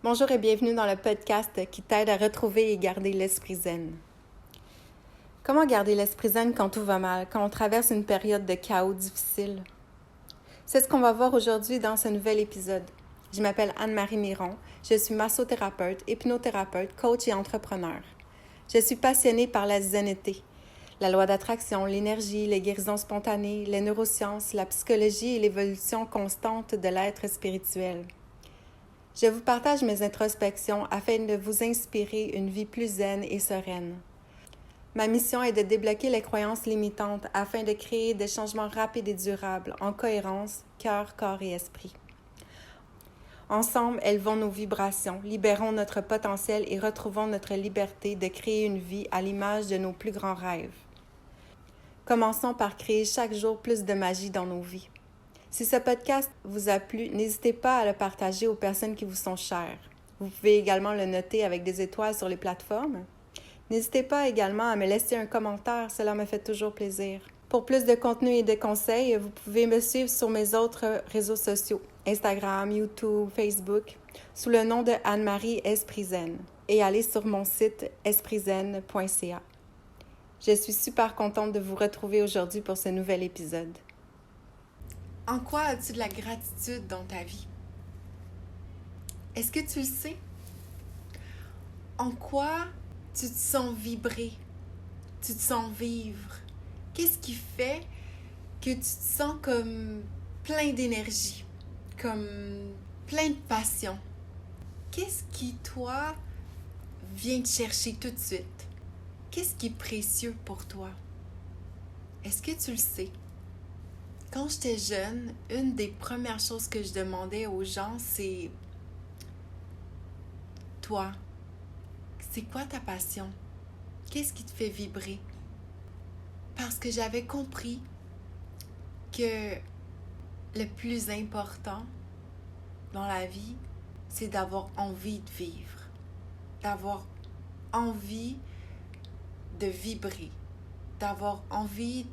Bonjour et bienvenue dans le podcast qui t'aide à retrouver et garder l'esprit zen. Comment garder l'esprit zen quand tout va mal, quand on traverse une période de chaos difficile? C'est ce qu'on va voir aujourd'hui dans ce nouvel épisode. Je m'appelle Anne-Marie Miron, je suis massothérapeute, hypnothérapeute, coach et entrepreneur. Je suis passionnée par la zenité, la loi d'attraction, l'énergie, les guérisons spontanées, les neurosciences, la psychologie et l'évolution constante de l'être spirituel. Je vous partage mes introspections afin de vous inspirer une vie plus zen et sereine. Ma mission est de débloquer les croyances limitantes afin de créer des changements rapides et durables en cohérence, cœur, corps et esprit. Ensemble, élevons nos vibrations, libérons notre potentiel et retrouvons notre liberté de créer une vie à l'image de nos plus grands rêves. Commençons par créer chaque jour plus de magie dans nos vies. Si ce podcast vous a plu, n'hésitez pas à le partager aux personnes qui vous sont chères. Vous pouvez également le noter avec des étoiles sur les plateformes. N'hésitez pas également à me laisser un commentaire, cela me fait toujours plaisir. Pour plus de contenu et de conseils, vous pouvez me suivre sur mes autres réseaux sociaux, Instagram, YouTube, Facebook, sous le nom de Anne-Marie Esprit Zen et aller sur mon site espritzen.ca. Je suis super contente de vous retrouver aujourd'hui pour ce nouvel épisode. En quoi as-tu de la gratitude dans ta vie? Est-ce que tu le sais? En quoi tu te sens vibrer? Tu te sens vivre? Qu'est-ce qui fait que tu te sens comme plein d'énergie, comme plein de passion? Qu'est-ce qui, toi, vient te chercher tout de suite? Qu'est-ce qui est précieux pour toi? Est-ce que tu le sais? Quand j'étais jeune, une des premières choses que je demandais aux gens, c'est « Toi, c'est quoi ta passion? Qu'est-ce qui te fait vibrer? » Parce que j'avais compris que le plus important dans la vie, c'est d'avoir envie de vivre, d'avoir envie de vibrer, d'avoir envie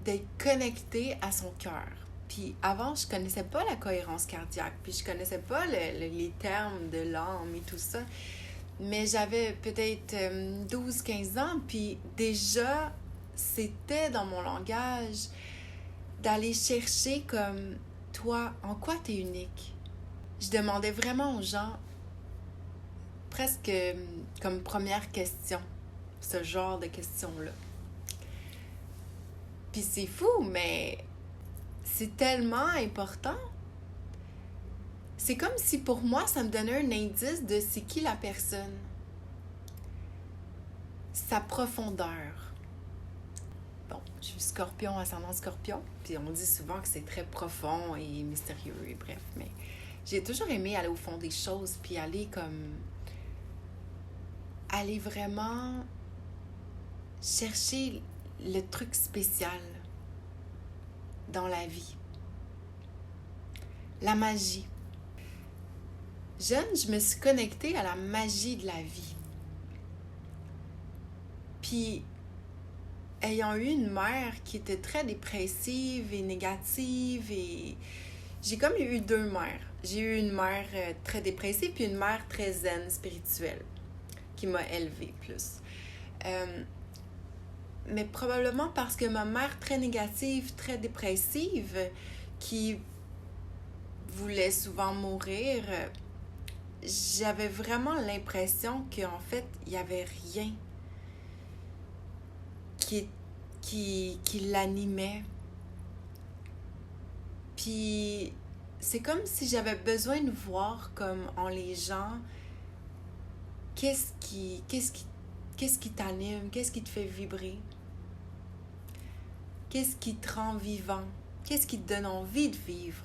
d'être connecté à son cœur. Puis avant, je connaissais pas la cohérence cardiaque, puis je connaissais pas les termes de l'âme et tout ça. Mais j'avais peut-être 12-15 ans, puis déjà, c'était dans mon langage d'aller chercher comme toi, en quoi t'es unique. Je demandais vraiment aux gens, presque comme première question, ce genre de questions-là. Puis c'est fou, mais c'est tellement important. C'est comme si pour moi, ça me donnait un indice de c'est qui la personne. Sa profondeur. Bon, je suis scorpion, ascendant scorpion, puis on dit souvent que c'est très profond et mystérieux et bref, mais j'ai toujours aimé aller au fond des choses, puis aller vraiment chercher le truc spécial dans la vie. La magie. Jeune, je me suis connectée à la magie de la vie. Puis, ayant eu une mère qui était très dépressive et négative, et j'ai comme eu deux mères. J'ai eu une mère très dépressive, puis une mère très zen, spirituelle, qui m'a élevée plus. Mais probablement parce que ma mère très négative, très dépressive, qui voulait souvent mourir, j'avais vraiment l'impression qu'en fait, il n'y avait rien qui l'animait. Puis c'est comme si j'avais besoin de voir comme en les gens qu'est-ce qui t'anime, qu'est-ce qui te fait vibrer, qu'est-ce qui te rend vivant, qu'est-ce qui te donne envie de vivre.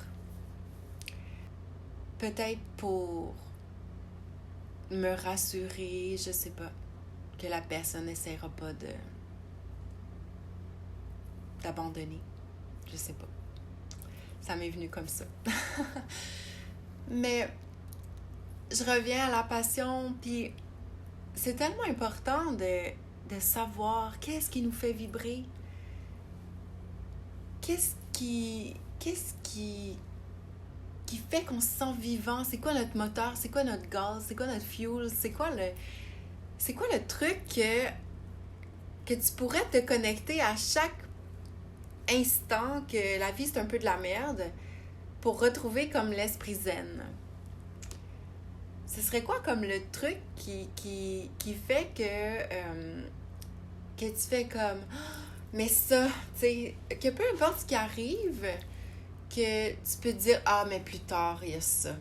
Peut-être pour me rassurer, je sais pas, que la personne n'essaiera pas d'abandonner. Je sais pas. Ça m'est venu comme ça. Mais je reviens à la passion, puis c'est tellement important de savoir qu'est-ce qui nous fait vibrer. Qu'est-ce qui qui fait qu'on se sent vivant? C'est quoi notre moteur? C'est quoi notre gaz? C'est quoi notre fuel? C'est quoi le truc que tu pourrais te connecter à chaque instant que la vie c'est un peu de la merde pour retrouver comme l'esprit zen? Ce serait quoi comme le truc qui fait que tu fais comme mais ça, tu sais, que peu importe ce qui arrive, que tu peux te dire ah mais plus tard il y a ça.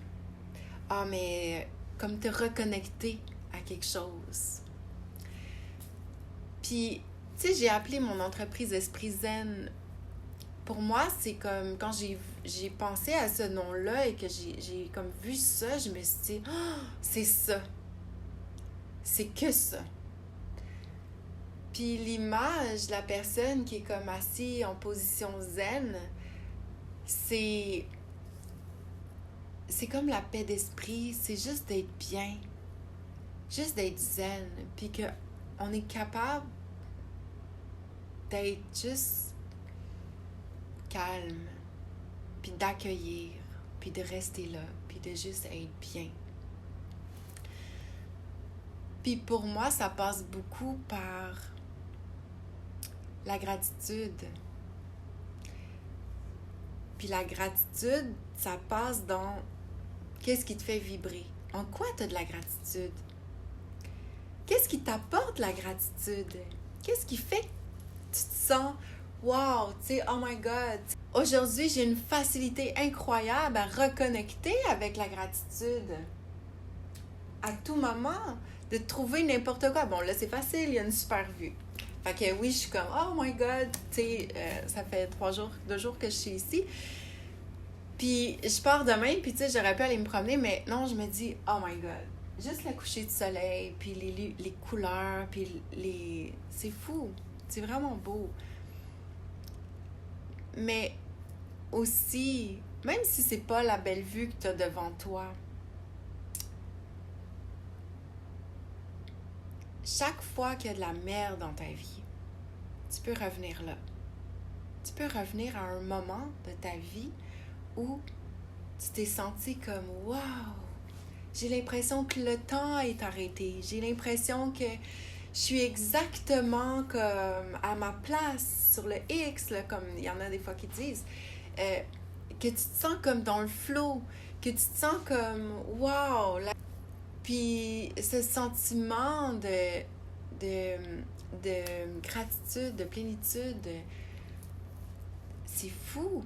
Ah mais comme te reconnecter à quelque chose. Puis, tu sais, j'ai appelé mon entreprise Esprit Zen. Pour moi, c'est comme quand j'ai pensé à ce nom-là et que j'ai comme vu ça, je me suis dit, oh, c'est ça. C'est que ça. Puis l'image de la personne qui est comme assise en position zen, c'est comme la paix d'esprit, c'est juste d'être bien, juste d'être zen, puis qu'on est capable d'être juste calme, puis d'accueillir, puis de rester là, puis de juste être bien. Puis pour moi, ça passe beaucoup par la gratitude. Puis la gratitude, ça passe dans qu'est-ce qui te fait vibrer. En quoi tu as de la gratitude? Qu'est-ce qui t'apporte la gratitude? Qu'est-ce qui fait que tu te sens wow, tu sais, oh my God. Aujourd'hui, j'ai une facilité incroyable à reconnecter avec la gratitude. À tout moment, de trouver n'importe quoi. Bon, là, c'est facile, il y a une super vue. Fait que oui, je suis comme, oh my God, tu sais, ça fait 2 jours que je suis ici. Puis je pars demain, puis tu sais, j'aurais pu aller me promener, mais non, je me dis, oh my God, juste le coucher du soleil, puis les couleurs, puis c'est fou, c'est vraiment beau. Mais aussi, même si c'est pas la belle vue que tu as devant toi, chaque fois qu'il y a de la merde dans ta vie, tu peux revenir là. Tu peux revenir à un moment de ta vie où tu t'es senti comme « Wow! J'ai l'impression que le temps est arrêté. J'ai l'impression que je suis exactement comme à ma place sur le X, là, comme il y en a des fois qui disent. Que tu te sens comme dans le flow, que tu te sens comme « Wow! » Puis ce sentiment de gratitude, de plénitude, c'est fou.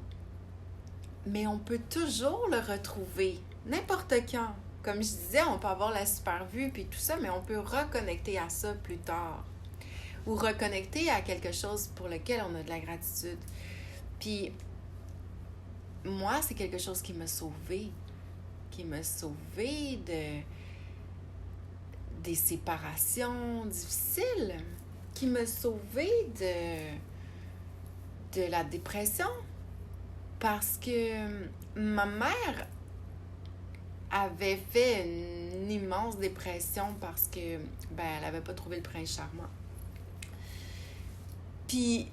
Mais on peut toujours le retrouver, n'importe quand. Comme je disais, on peut avoir la super vue puis tout ça, mais on peut reconnecter à ça plus tard. Ou reconnecter à quelque chose pour lequel on a de la gratitude. Puis, moi, c'est quelque chose qui m'a sauvée. Qui m'a sauvée des séparations difficiles. Qui m'a sauvée de la dépression. Parce que ma mère avait fait une immense dépression parce que elle avait pas trouvé le prince charmant. Puis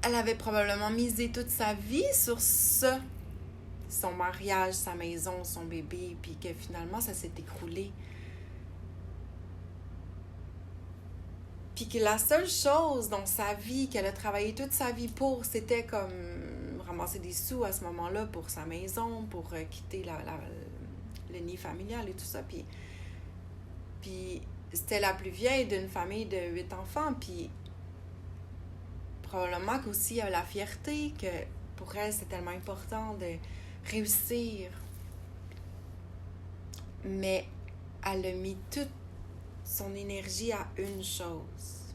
elle avait probablement misé toute sa vie sur ça, son mariage, sa maison, son bébé, puis que finalement ça s'est écroulé. Puis que la seule chose dans sa vie qu'elle a travaillé toute sa vie pour, c'était comme ramasser des sous à ce moment-là pour sa maison, pour quitter le nid familial et tout ça. Puis c'était la plus vieille d'une famille de 8 enfants. Puis probablement qu'aussi il y a la fierté que pour elle, c'est tellement important de réussir. Mais elle a mis toute son énergie à une chose.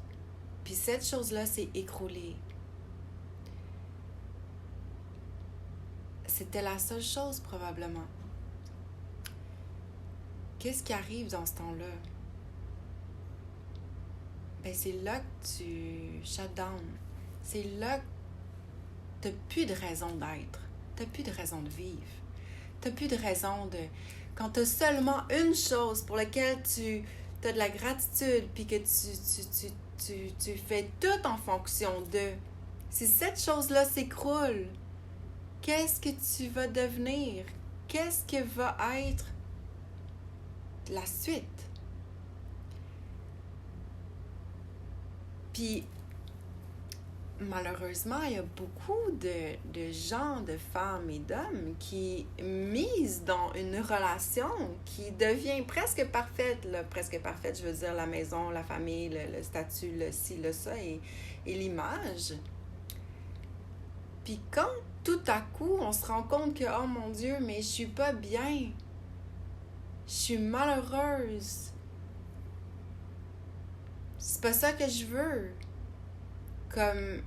Puis cette chose-là s'est écroulée. C'était la seule chose, probablement. Qu'est-ce qui arrive dans ce temps-là? C'est là que tu shut down. C'est là que t'as plus de raison d'être. T'as plus de raison de vivre. T'as plus de raison de... Quand t'as seulement une chose pour laquelle tu as de la gratitude, puis que tu fais tout en fonction de... Si cette chose-là s'écroule, qu'est-ce que tu vas devenir? Qu'est-ce que va être la suite? Puis, malheureusement, il y a beaucoup de gens, de femmes et d'hommes qui misent dans une relation qui devient presque parfaite. Là, presque parfaite, je veux dire la maison, la famille, le statut, le ci, le ça et l'image. Puis quand tout à coup, on se rend compte que, oh mon Dieu, mais je suis pas bien. Je suis malheureuse. C'est pas ça que je veux. Comme...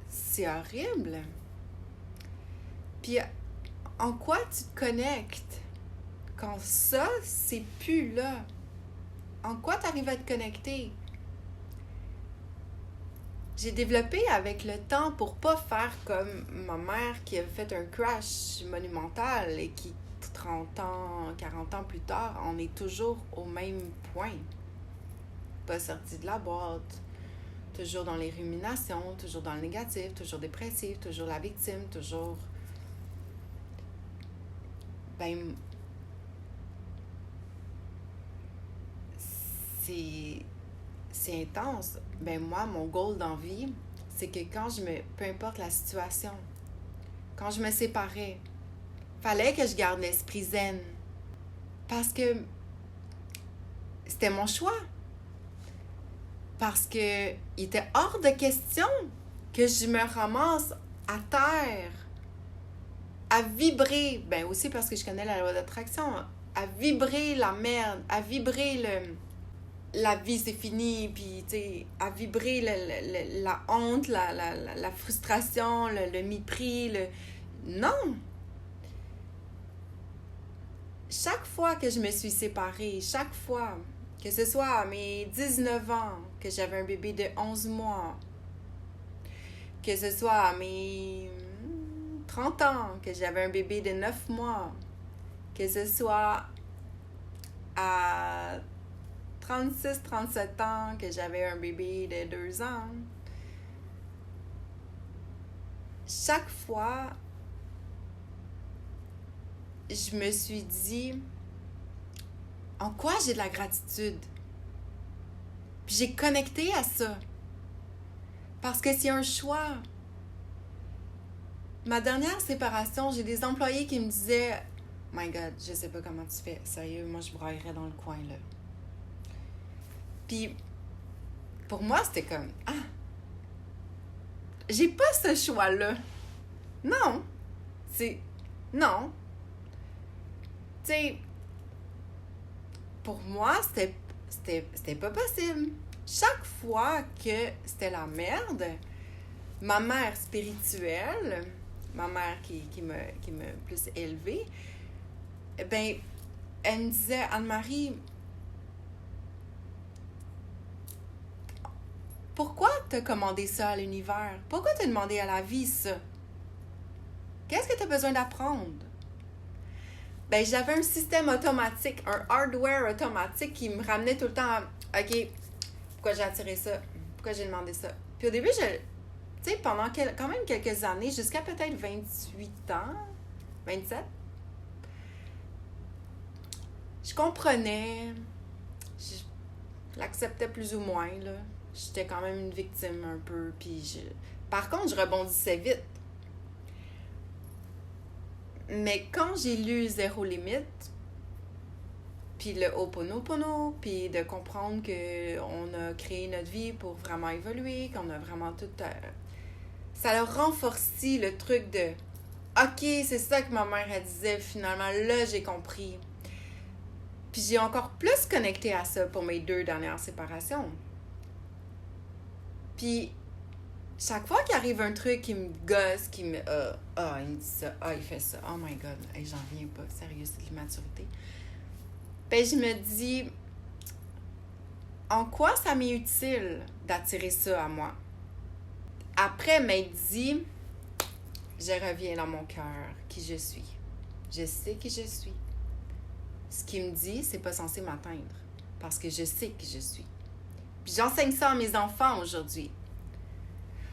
C'est horrible. Puis, en quoi tu te connectes? Quand ça, c'est plus là. En quoi tu arrives à te connecter? J'ai développé avec le temps pour pas faire comme ma mère qui a fait un crash monumental et qui, 30 ans, 40 ans plus tard, on est toujours au même point. Pas sorti de la boîte, toujours dans les ruminations, toujours dans le négatif, toujours dépressif, toujours la victime, toujours... Ben... C'est intense. Ben moi, mon goal dans la vie, c'est que peu importe la situation, quand je me séparais, fallait que je garde l'esprit zen. Parce que c'était mon choix. Parce que il était hors de question que je me ramasse à terre, à vibrer. Ben aussi parce que je connais la loi d'attraction, à vibrer la merde, à vibrer la vie c'est fini, puis tu sais, à vibrer la honte, la frustration, le mépris, non! Chaque fois que je me suis séparée, chaque fois, que ce soit à mes 19 ans, que j'avais un bébé de 11 mois, que ce soit à mes 30 ans, que j'avais un bébé de 9 mois, que ce soit à 36-37 ans, que j'avais un bébé de 2 ans. Chaque fois, je me suis dit, en quoi j'ai de la gratitude? Puis j'ai connecté à ça. Parce que c'est un choix. Ma dernière séparation, j'ai des employés qui me disaient, My God, je sais pas comment tu fais. Sérieux, moi je braillerais dans le coin, là. Puis, pour moi, c'était comme, j'ai pas ce choix-là. Non. Non. Tu sais, pour moi, c'était pas possible. Chaque fois que c'était la merde, ma mère spirituelle, ma mère qui m'a plus élevée, ben, elle me disait, Anne-Marie, pourquoi t'as commandé ça à l'univers? Pourquoi t'as demandé à la vie ça? Qu'est-ce que t'as besoin d'apprendre? Ben, j'avais un système automatique, un hardware automatique qui me ramenait tout le temps à, OK, pourquoi j'ai attiré ça? Pourquoi j'ai demandé ça? Puis au début, tu sais, pendant quand même quelques années, jusqu'à peut-être 28 ans, 27, je comprenais, je l'acceptais plus ou moins, là. J'étais quand même une victime un peu, puis par contre, je rebondissais vite. Mais quand j'ai lu Zéro Limite, puis le Ho'oponopono, puis de comprendre qu'on a créé notre vie pour vraiment évoluer, qu'on a vraiment tout... ça a renforcé le truc de « OK, c'est ça que ma mère elle disait, finalement, là, j'ai compris. » Puis j'ai encore plus connecté à ça pour mes 2 dernières séparations. Puis chaque fois qu'il arrive un truc qui me gosse, qui me... il me dit ça, il fait ça, oh my God, hey, j'en reviens pas, sérieux, c'est de l'immaturité. Ben, je me dis, en quoi ça m'est utile d'attirer ça à moi? Après m'être dit, je reviens dans mon cœur, qui je suis. Je sais qui je suis. Ce qu'il me dit, c'est pas censé m'atteindre, parce que je sais qui je suis. Puis j'enseigne ça à mes enfants aujourd'hui.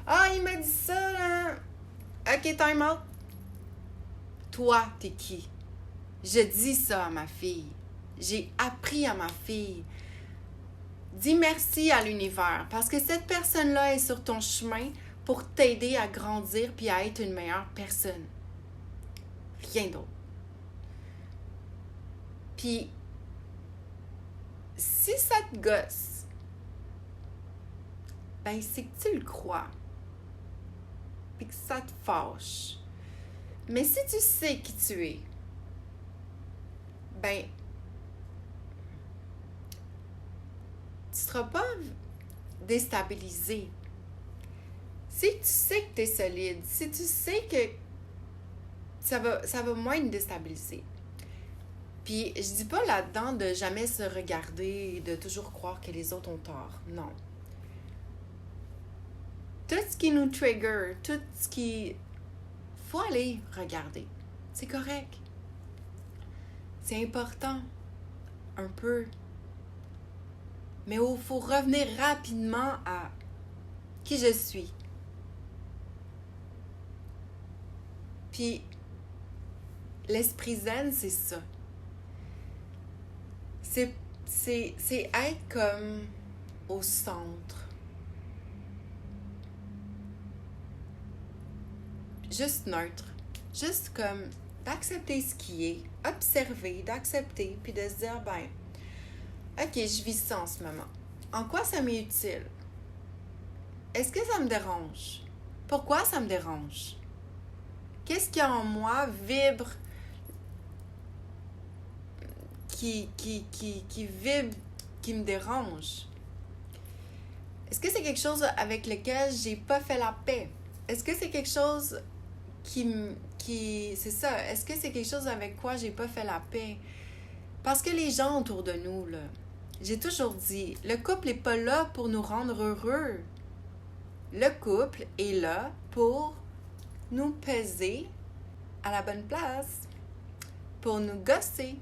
Ah, il m'a dit ça, là. OK, time out. Toi, t'es qui? Je dis ça à ma fille. J'ai appris à ma fille. Dis merci à l'univers parce que cette personne-là est sur ton chemin pour t'aider à grandir puis à être une meilleure personne. Rien d'autre. Puis, si ça te gosse, ben c'est que tu le crois. Puis que ça te fâche. Mais si tu sais qui tu es, ben, tu ne seras pas déstabilisé. Si tu sais que tu es solide, si tu sais que ça va moins te déstabiliser. Puis, je dis pas là-dedans de jamais se regarder et de toujours croire que les autres ont tort. Non. Tout ce qui nous trigger, tout ce qui... faut aller regarder. C'est correct. C'est important. Un peu. Mais il faut revenir rapidement à qui je suis. Puis, l'esprit zen, c'est ça. C'est être comme au centre. Juste neutre. Juste comme d'accepter ce qui est, observer, d'accepter, puis de se dire, ben, OK, je vis ça en ce moment. En quoi ça m'est utile? Est-ce que ça me dérange? Pourquoi ça me dérange? Qu'est-ce qui en moi vibre, qui vibre, qui me dérange? Est-ce que c'est quelque chose avec lequel j'ai pas fait la paix? Est-ce que c'est quelque chose c'est ça, est-ce que c'est quelque chose avec quoi j'ai pas fait la paix? Parce que les gens autour de nous, là, j'ai toujours dit, le couple n'est pas là pour nous rendre heureux. Le couple est là pour nous peser à la bonne place, pour nous gosser.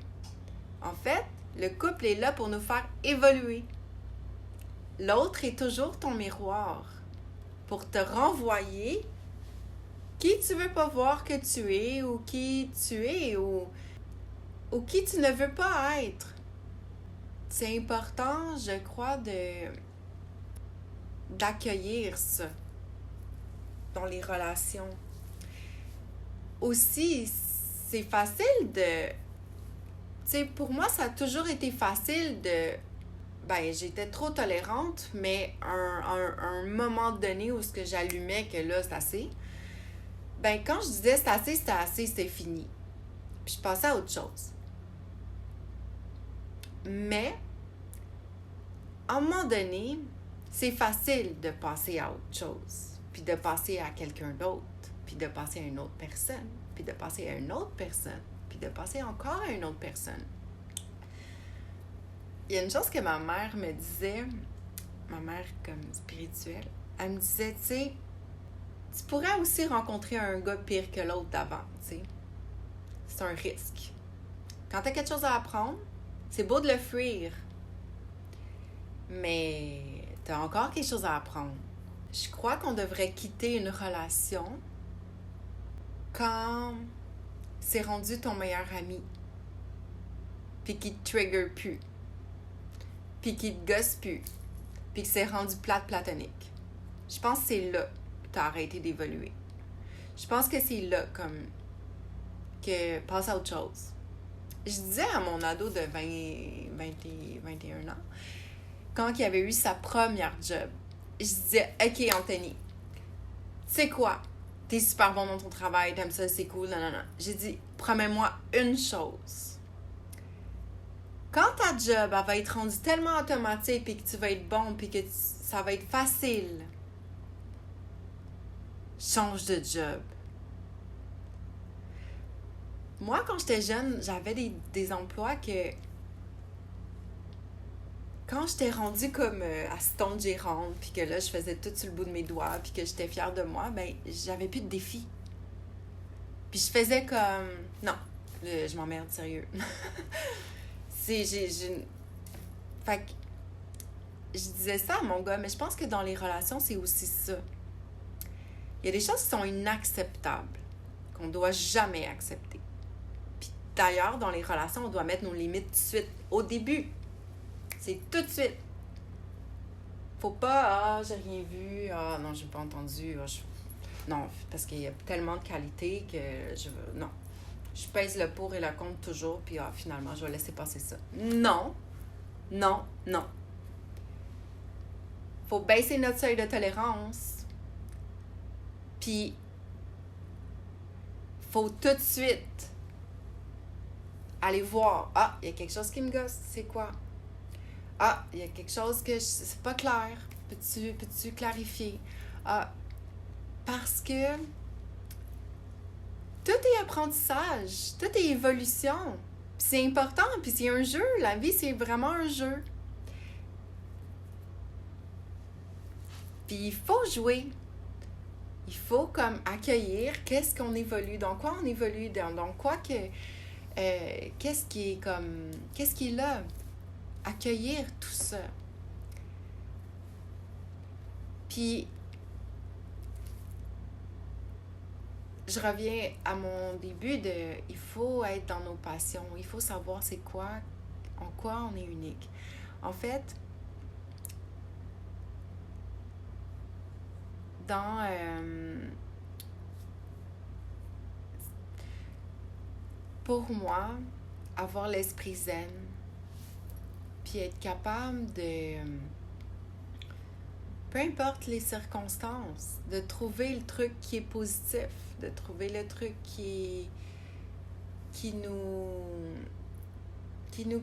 En fait, le couple est là pour nous faire évoluer. L'autre est toujours ton miroir pour te renvoyer qui tu veux pas voir que tu es ou qui tu es ou qui tu ne veux pas être. C'est important, je crois, d'accueillir ça dans les relations. Aussi, c'est facile de... Tu sais, pour moi, ça a toujours été facile de... Ben, j'étais trop tolérante, mais un moment donné où ce que j'allumais que là, c'est assez... Ben, quand je disais c'est assez, c'était fini. Puis je passais à autre chose. Mais, à un moment donné, c'est facile de passer à autre chose. Puis de passer à quelqu'un d'autre. Puis de passer à une autre personne. Puis de passer à une autre personne. Puis de passer encore à une autre personne. Il y a une chose que ma mère me disait, ma mère comme spirituelle, elle me disait, tu sais, tu pourrais aussi rencontrer un gars pire que l'autre d'avant, tu sais. C'est un risque. Quand tu as quelque chose à apprendre, c'est beau de le fuir. Mais tu as encore quelque chose à apprendre. Je crois qu'on devrait quitter une relation quand c'est rendu ton meilleur ami. Puis qu'il te trigger plus. Puis qu'il te gosse plus. Puis que c'est rendu platonique. Je pense que c'est là que tu as arrêté d'évoluer. Je pense que c'est là comme que passe à autre chose. Je disais à mon ado de 21 ans, quand il avait eu sa première job, je disais, OK, Anthony, tu sais quoi? T'es super bon dans ton travail, t'aimes ça, c'est cool, non. J'ai dit, promets-moi une chose. Quand ta job, elle va être rendue tellement automatique, puis que tu vas être bon, puis que ça va être facile, change de job. Moi, quand j'étais jeune, j'avais des emplois que... Quand j'étais rendue comme assistante gérante, puis que là, je faisais tout sur le bout de mes doigts, puis que j'étais fière de moi, ben j'avais plus de défis. Puis je faisais comme... Non, je m'emmerde, sérieux. Fait que je disais ça à mon gars, mais je pense que dans les relations, c'est aussi ça. Il y a des choses qui sont inacceptables, qu'on ne doit jamais accepter. Puis d'ailleurs, dans les relations, on doit mettre nos limites tout de suite, au début. C'est tout de suite. Faut pas, j'ai rien vu, non, j'ai pas entendu, non, parce qu'il y a tellement de qualités que non. Je pèse le pour et le contre toujours, puis finalement, je vais laisser passer ça. Non, non, non. Faut baisser notre seuil de tolérance, puis faut tout de suite aller voir. Ah, il y a quelque chose qui me gosse, c'est quoi? Ah, il y a quelque chose que c'est pas clair. Peux-tu clarifier? Ah, parce que tout est apprentissage, tout est évolution. Puis c'est important, puis c'est un jeu. La vie, c'est vraiment un jeu. Puis il faut jouer. Il faut comme accueillir qu'est-ce qu'on évolue, dans quoi on évolue, dans quoi que... qu'est-ce qui est là? Accueillir tout ça. Puis, je reviens à mon début de... Il faut être dans nos passions. Il faut savoir c'est quoi, en quoi on est unique. En fait, dans... pour moi, avoir l'esprit zen, puis être capable de... peu importe les circonstances, de trouver le truc qui est positif, de trouver le truc qui nous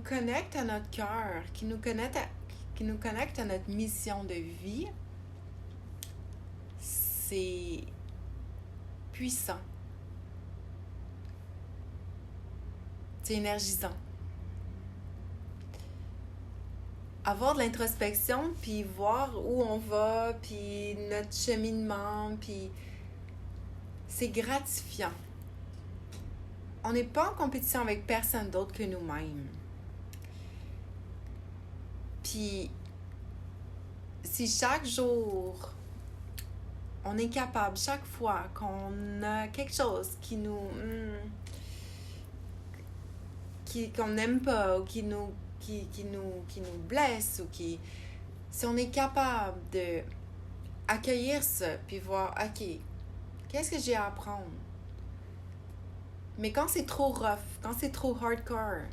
connecte à notre cœur, qui nous connecte à notre mission de vie, c'est puissant. C'est énergisant. Avoir de l'introspection, puis voir où on va, puis notre cheminement, puis c'est gratifiant. On n'est pas en compétition avec personne d'autre que nous-mêmes. Puis, si chaque jour, on est capable, chaque fois qu'on a quelque chose qui nous... qu'on n'aime pas, ou qui nous blesse, ou si on est capable de accueillir ça, puis voir, OK, qu'est-ce que j'ai à apprendre? Mais quand c'est trop rough, quand c'est trop hardcore,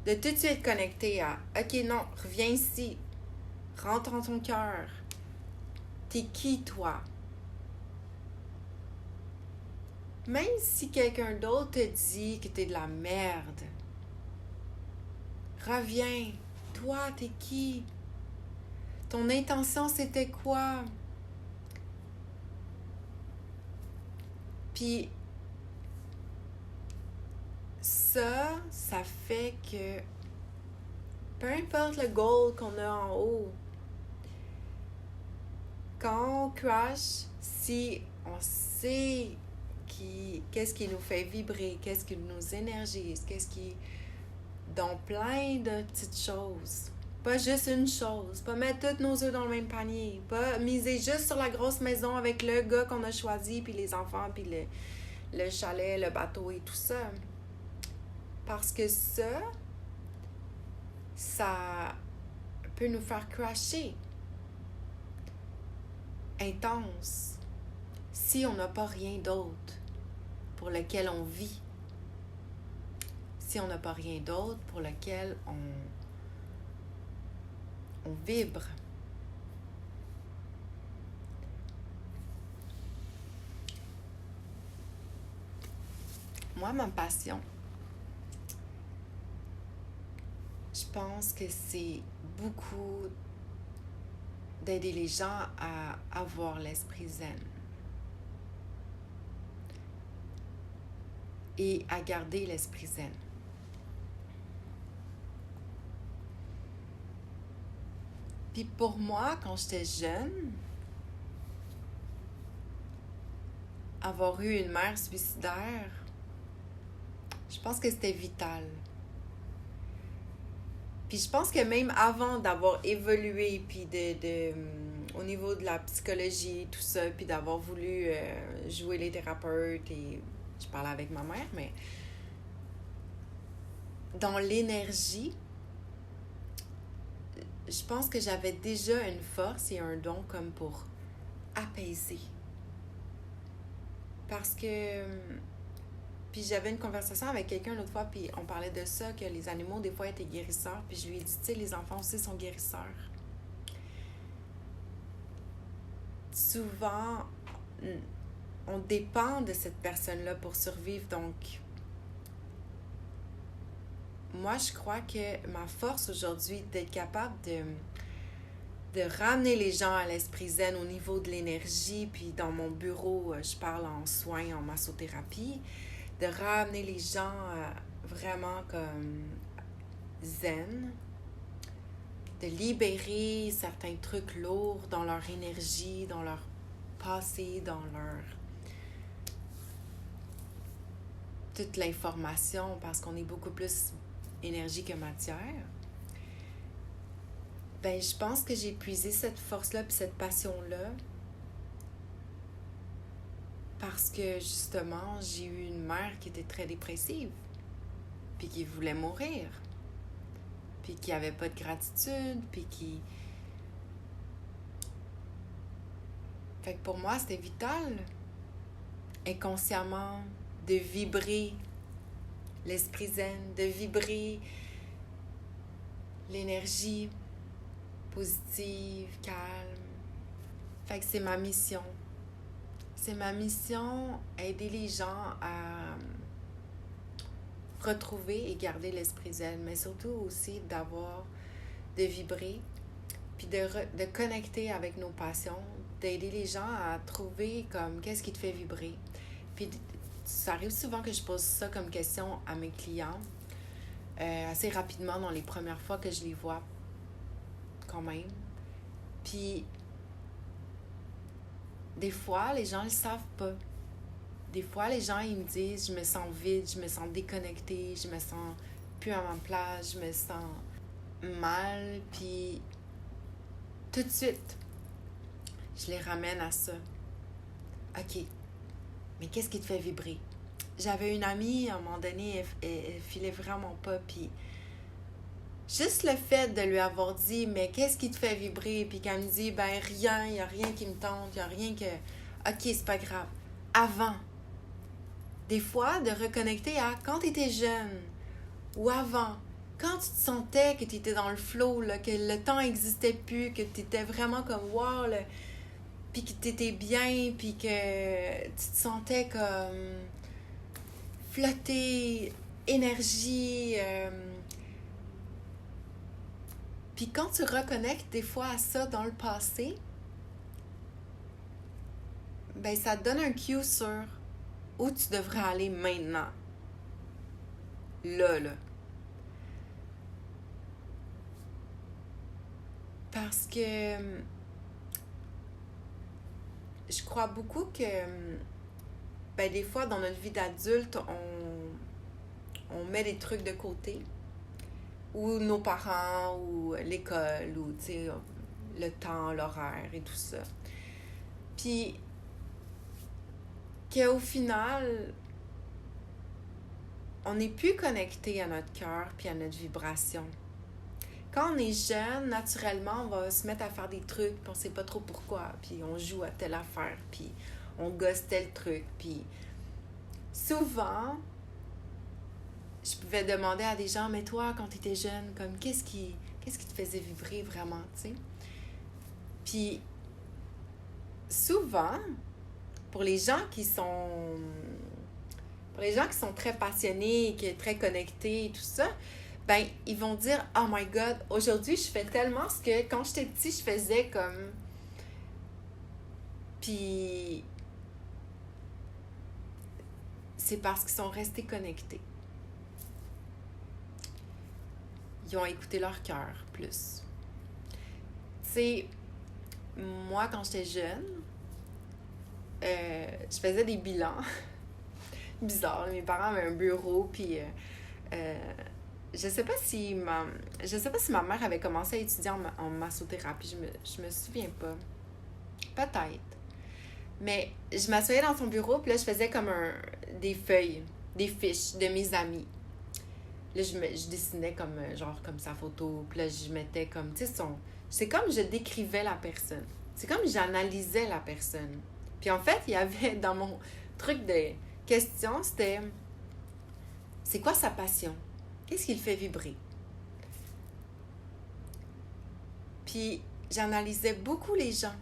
de tout de suite connecter à, OK, non, reviens ici, rentre dans ton cœur. T'es qui, toi? Même si quelqu'un d'autre te dit que t'es de la merde, reviens. Toi, t'es qui? Ton intention, c'était quoi? Puis, ça fait que peu importe le goal qu'on a en haut, quand on crash, si on sait qu'est-ce qui nous fait vibrer, qu'est-ce qui nous énergise, qu'est-ce qui... dans plein de petites choses. Pas juste une chose. Pas mettre tous nos œufs dans le même panier. Pas miser juste sur la grosse maison avec le gars qu'on a choisi, puis les enfants, puis le chalet, le bateau et tout ça. Parce que ça peut nous faire crasher. Intense. Si on n'a pas rien d'autre pour lequel on vit. Si on n'a pas rien d'autre pour lequel on vibre. Moi, ma passion, je pense que c'est beaucoup d'aider les gens à avoir l'esprit zen et à garder l'esprit zen. Puis pour moi, quand j'étais jeune, avoir eu une mère suicidaire, je pense que c'était vital. Puis je pense que même avant d'avoir évolué, puis au niveau de la psychologie, tout ça, puis d'avoir voulu jouer les thérapeutes, et je parlais avec ma mère, mais dans l'énergie, je pense que j'avais déjà une force et un don comme pour apaiser. Parce que... Puis j'avais une conversation avec quelqu'un l'autre fois, puis on parlait de ça, que les animaux, des fois, étaient guérisseurs. Puis je lui ai dit, tu sais, les enfants aussi sont guérisseurs. Souvent, on dépend de cette personne-là pour survivre. Donc, moi, je crois que ma force aujourd'hui, d'être capable de ramener les gens à l'esprit zen au niveau de l'énergie, puis dans mon bureau, je parle en soins, en massothérapie, de ramener les gens vraiment comme zen, de libérer certains trucs lourds dans leur énergie, dans leur passé, dans leur... toute l'information, parce qu'on est beaucoup plus énergie que matière. Ben, je pense que j'ai puisé cette force-là puis cette passion-là parce que, justement, j'ai eu une mère qui était très dépressive puis qui voulait mourir puis qui avait pas de gratitude puis qui... Fait que pour moi, c'était vital, inconsciemment, de vibrer l'esprit zen, de vibrer l'énergie positive, calme. Fait que c'est ma mission. C'est ma mission, aider les gens à retrouver et garder l'esprit zen, mais surtout aussi de vibrer, puis de connecter avec nos passions, d'aider les gens à trouver comme qu'est-ce qui te fait vibrer. Puis ça arrive souvent que je pose ça comme question à mes clients, assez rapidement dans les premières fois que je les vois quand même. Puis des fois, les gens ne le savent pas. Des fois, les gens, ils me disent, je me sens vide, je me sens déconnectée, je me sens plus à ma place, je me sens mal. Puis tout de suite, je les ramène à ça. OK, mais qu'est-ce qui te fait vibrer? J'avais une amie, à un moment donné, elle filait vraiment pas, puis juste le fait de lui avoir dit, mais qu'est-ce qui te fait vibrer? Puis qu'elle me dit, ben rien, il n'y a rien qui me tente, il n'y a rien que... OK, c'est pas grave. Avant, des fois, de reconnecter à quand tu étais jeune ou avant, quand tu te sentais que tu étais dans le flow, là, que le temps n'existait plus, que tu étais vraiment comme wow, là, puis que tu étais bien, puis que tu te sentais comme flotter, énergie. Puis quand tu reconnectes des fois à ça dans le passé, ben ça te donne un cue sur où tu devrais aller maintenant. Là. Parce que je crois beaucoup que ben des fois dans notre vie d'adulte, on met des trucs de côté. Ou nos parents, ou l'école, ou tu sais, le temps, l'horaire et tout ça. Puis qu'au final, on n'est plus connecté à notre cœur puis à notre vibration. Quand on est jeune, naturellement, on va se mettre à faire des trucs, puis on sait pas trop pourquoi, puis on joue à telle affaire, puis on gosse tel truc, puis souvent, je pouvais demander à des gens, mais toi, quand tu étais jeune, comme qu'est-ce qui te faisait vibrer vraiment, tu sais? Puis souvent, pour les gens qui sont très passionnés, qui sont très connectés et tout ça, ben ils vont dire, oh my God, aujourd'hui je fais tellement ce que quand j'étais petit je faisais comme. Puis c'est parce qu'ils sont restés connectés. Ils ont écouté leur cœur plus. Tu sais, moi, quand j'étais jeune, je faisais des bilans. Bizarre, mes parents avaient un bureau, puis je sais pas si ma mère avait commencé à étudier en massothérapie, je me souviens pas. peut-être. Mais je m'assoyais dans son bureau, puis là, je faisais comme des feuilles, des fiches de mes amis. Là, je dessinais comme, genre, comme sa photo, puis là, je mettais comme, tu sais, c'est comme je décrivais la personne. C'est comme j'analysais la personne. Puis en fait, il y avait dans mon truc de questions, c'était, c'est quoi sa passion? Qu'est-ce qui le fait vibrer? Puis j'analysais beaucoup les gens.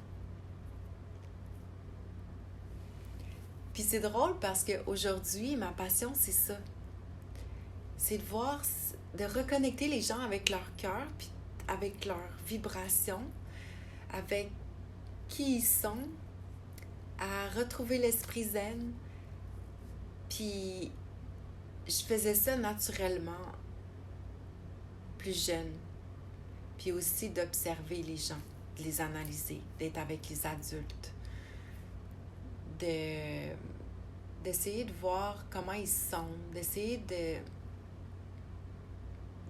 Puis c'est drôle parce qu'aujourd'hui, ma passion, c'est ça. C'est de voir, de reconnecter les gens avec leur cœur, puis avec leur vibration, avec qui ils sont, à retrouver l'esprit zen. Puis je faisais ça naturellement, plus jeune. Puis aussi d'observer les gens, de les analyser, d'être avec les adultes, d'essayer de voir comment ils sont, d'essayer de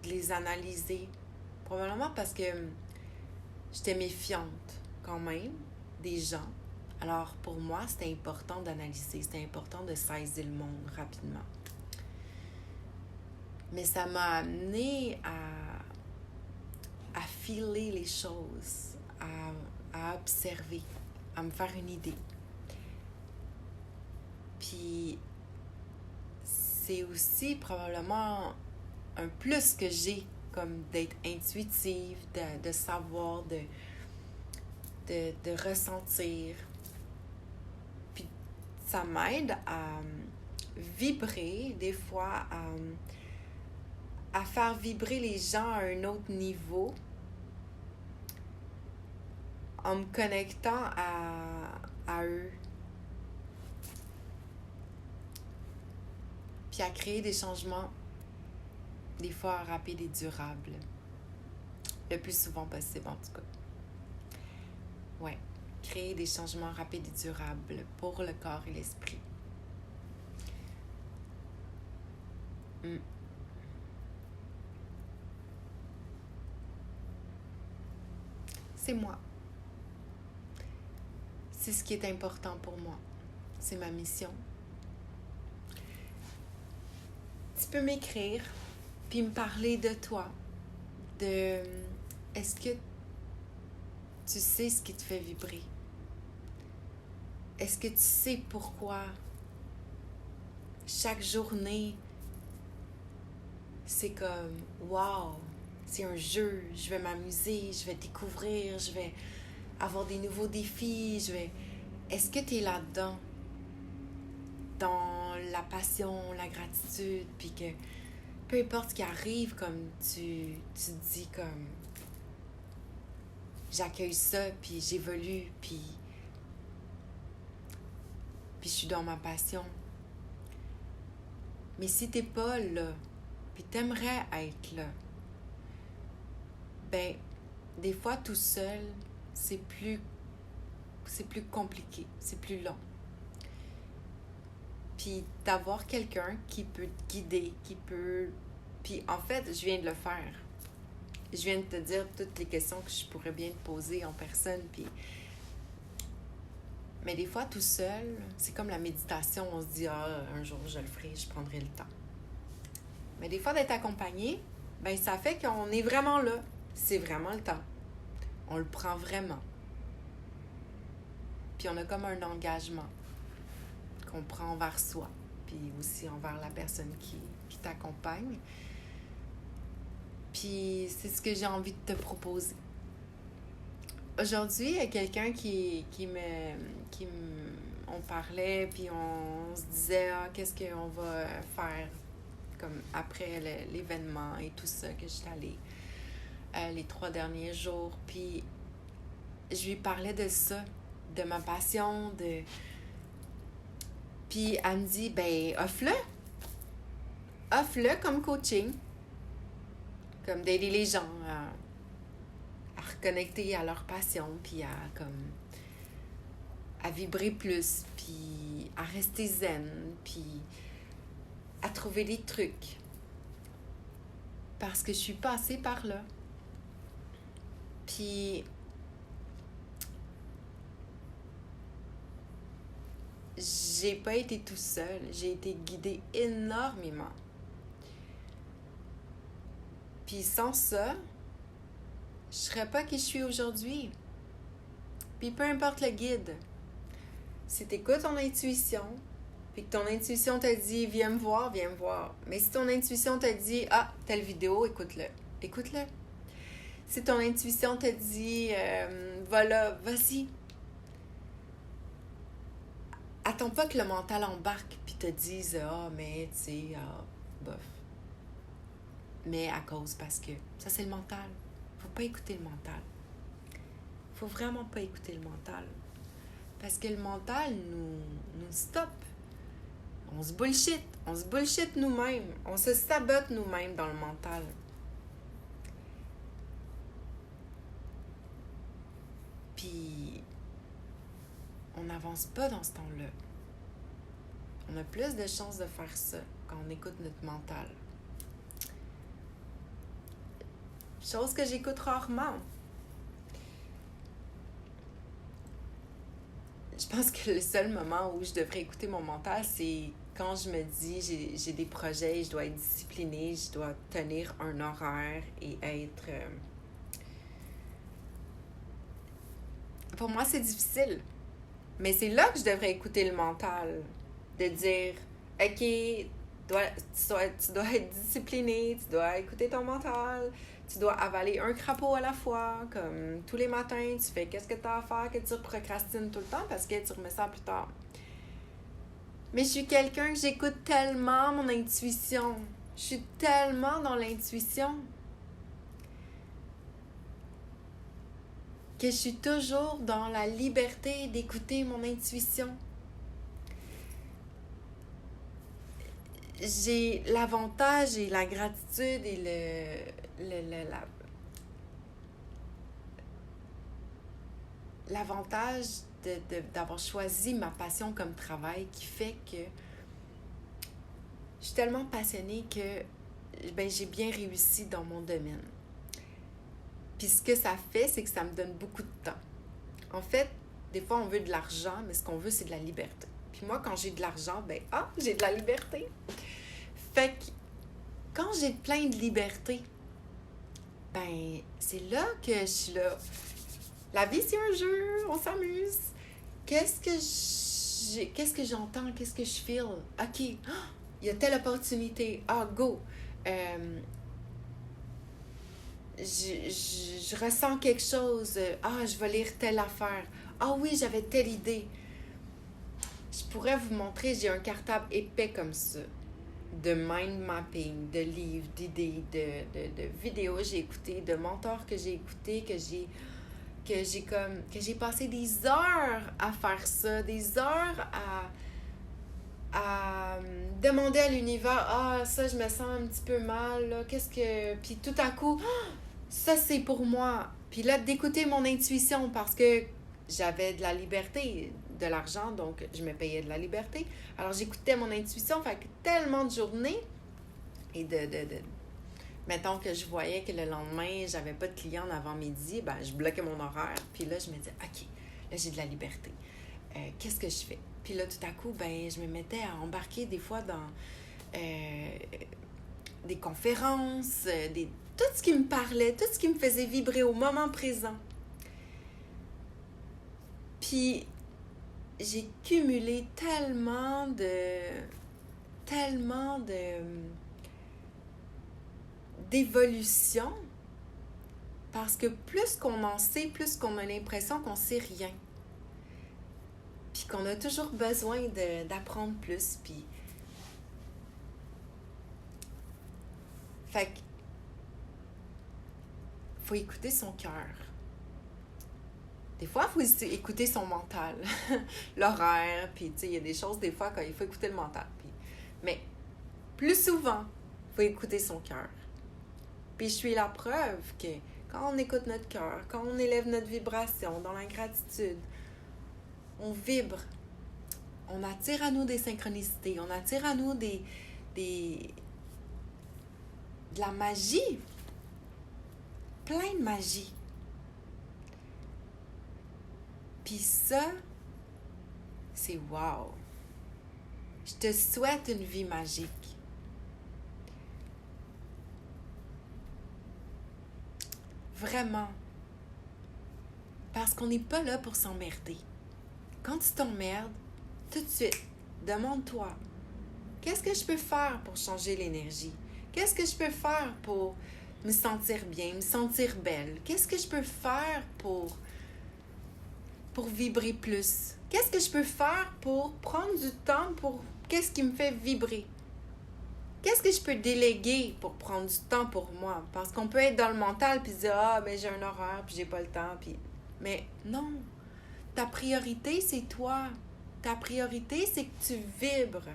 les analyser. Probablement parce que j'étais méfiante quand même des gens. Alors pour moi, c'était important d'analyser, c'était important de saisir le monde rapidement. Mais ça m'a amené à filer les choses, à observer, à me faire une idée. Puis c'est aussi probablement un plus que j'ai, comme d'être intuitive, de savoir, de ressentir. Puis ça m'aide à vibrer, des fois, à faire vibrer les gens à un autre niveau en me connectant à eux. Puis à créer des changements, des fois rapides et durables. Le plus souvent possible, en tout cas. Ouais. Créer des changements rapides et durables pour le corps et l'esprit. C'est moi. C'est ce qui est important pour moi. C'est ma mission. Tu peux m'écrire, puis me parler de toi. Est-ce que tu sais ce qui te fait vibrer? Est-ce que tu sais pourquoi chaque journée, c'est comme, wow, c'est un jeu, je vais m'amuser, je vais découvrir, je vais avoir des nouveaux défis, Est-ce que tu es là-dedans? Dans la passion, la gratitude, puis que peu importe ce qui arrive, comme tu te dis comme, j'accueille ça, puis j'évolue, puis je suis dans ma passion. Mais si t'es pas là, puis t'aimerais être là, ben, des fois tout seul, c'est plus compliqué, c'est plus long. Puis d'avoir quelqu'un qui peut te guider, Puis en fait, je viens de le faire. Je viens de te dire toutes les questions que je pourrais bien te poser en personne, puis... Mais des fois, tout seul, c'est comme la méditation. On se dit, un jour, je le ferai, je prendrai le temps. Mais des fois, d'être accompagné, ben ça fait qu'on est vraiment là. C'est vraiment le temps. On le prend vraiment. Puis on a comme un engagement qu'on prend envers soi, puis aussi envers la personne qui t'accompagne. Puis c'est ce que j'ai envie de te proposer. Aujourd'hui, il y a quelqu'un on parlait, puis on se disait, qu'est-ce qu'on va faire comme après l'événement et tout ça, que j'étais allée les 3 derniers jours. Puis je lui parlais de ça, de ma passion, Puis elle me dit, ben, offre-le comme coaching, comme d'aider les gens à reconnecter à leur passion, puis à vibrer plus, puis à rester zen, puis à trouver des trucs. Parce que je suis passée par là. Puis j'ai pas été tout seul. J'ai été guidée énormément. Puis sans ça, je serais pas qui je suis aujourd'hui. Puis peu importe le guide, si t'écoutes ton intuition, puis que ton intuition te dit « viens me voir », Mais si ton intuition te dit « ah, telle vidéo, écoute-le », écoute-le. Si ton intuition te dit « voilà, vas-y », attends pas que le mental embarque puis te dise « ah, mais tu sais, bof ». Mais à cause, parce que ça, c'est le mental. Faut pas écouter le mental. Faut vraiment pas écouter le mental. Parce que le mental nous stoppe. On se bullshit nous-mêmes. On se sabote nous-mêmes dans le mental. Puis, on n'avance pas dans ce temps-là. On a plus de chances de faire ça quand on écoute notre mental. Chose que j'écoute rarement. Je pense que le seul moment où je devrais écouter mon mental, c'est quand je me dis j'ai des projets, je dois être disciplinée, je dois tenir un horaire et être... Pour moi, c'est difficile. Mais c'est là que je devrais écouter le mental. De dire, OK, tu dois être discipliné, tu dois écouter ton mental, tu dois avaler un crapaud à la fois, comme tous les matins, tu fais qu'est-ce que tu as à faire, que tu procrastines tout le temps parce que tu remets ça plus tard. Mais je suis quelqu'un que j'écoute tellement mon intuition. Je suis tellement dans l'intuition que je suis toujours dans la liberté d'écouter mon intuition. J'ai l'avantage et la gratitude et l'avantage d'avoir choisi ma passion comme travail qui fait que je suis tellement passionnée que j'ai bien réussi dans mon domaine. Puis ce que ça fait, c'est que ça me donne beaucoup de temps. En fait, des fois, on veut de l'argent, mais ce qu'on veut, c'est de la liberté. Puis moi, quand j'ai de l'argent, j'ai de la liberté. Fait que quand j'ai plein de liberté, c'est là que je suis là. La vie, c'est un jeu, on s'amuse. Qu'est-ce que j'entends, qu'est-ce que je feel? OK, il y a telle opportunité. Go. Je ressens quelque chose. Je vais lire telle affaire. Oui, j'avais telle idée. Je pourrais vous montrer, j'ai un cartable épais comme ça. De mind mapping, de livres, d'idées, de vidéos que j'ai écoutées, de mentors que j'ai écoutés, que j'ai passé des heures à faire ça, des heures à demander à l'univers, ça je me sens un petit peu mal, là, puis tout à coup, ça c'est pour moi. Puis là, d'écouter mon intuition parce que j'avais de la liberté, de l'argent, donc je me payais de la liberté. Alors j'écoutais mon intuition, fait que tellement de journées et mettons que je voyais que le lendemain, j'avais pas de clients avant midi, je bloquais mon horaire, puis là je me disais, OK, là j'ai de la liberté. Qu'est-ce que je fais? Puis là tout à coup, je me mettais à embarquer des fois dans des conférences, tout ce qui me parlait, tout ce qui me faisait vibrer au moment présent. Puis j'ai cumulé tellement d'évolution parce que plus qu'on en sait, plus qu'on a l'impression qu'on sait rien. Puis qu'on a toujours besoin d'apprendre plus. Puis fait que faut écouter son cœur. Des fois, il faut écouter son mental, l'horaire, puis tu sais, il y a des choses, des fois, quand il faut écouter le mental. Mais plus souvent, il faut écouter son cœur. Puis je suis la preuve que quand on écoute notre cœur, quand on élève notre vibration dans la gratitude, on vibre, on attire à nous des synchronicités, on attire à nous de la magie, plein de magie. Puis ça, c'est wow. Je te souhaite une vie magique. Vraiment. Parce qu'on n'est pas là pour s'emmerder. Quand tu t'emmerdes, tout de suite, demande-toi, qu'est-ce que je peux faire pour changer l'énergie? Qu'est-ce que je peux faire pour me sentir bien, me sentir belle? Qu'est-ce que je peux faire pour vibrer plus? Qu'est-ce que je peux faire pour prendre du temps pour qu'est-ce qui me fait vibrer? Qu'est-ce que je peux déléguer pour prendre du temps pour moi? Parce qu'on peut être dans le mental puis dire « Ah, ben j'ai un horaire puis j'ai pas le temps. » Puis... Mais non, ta priorité, c'est toi. Ta priorité, c'est que tu vibres.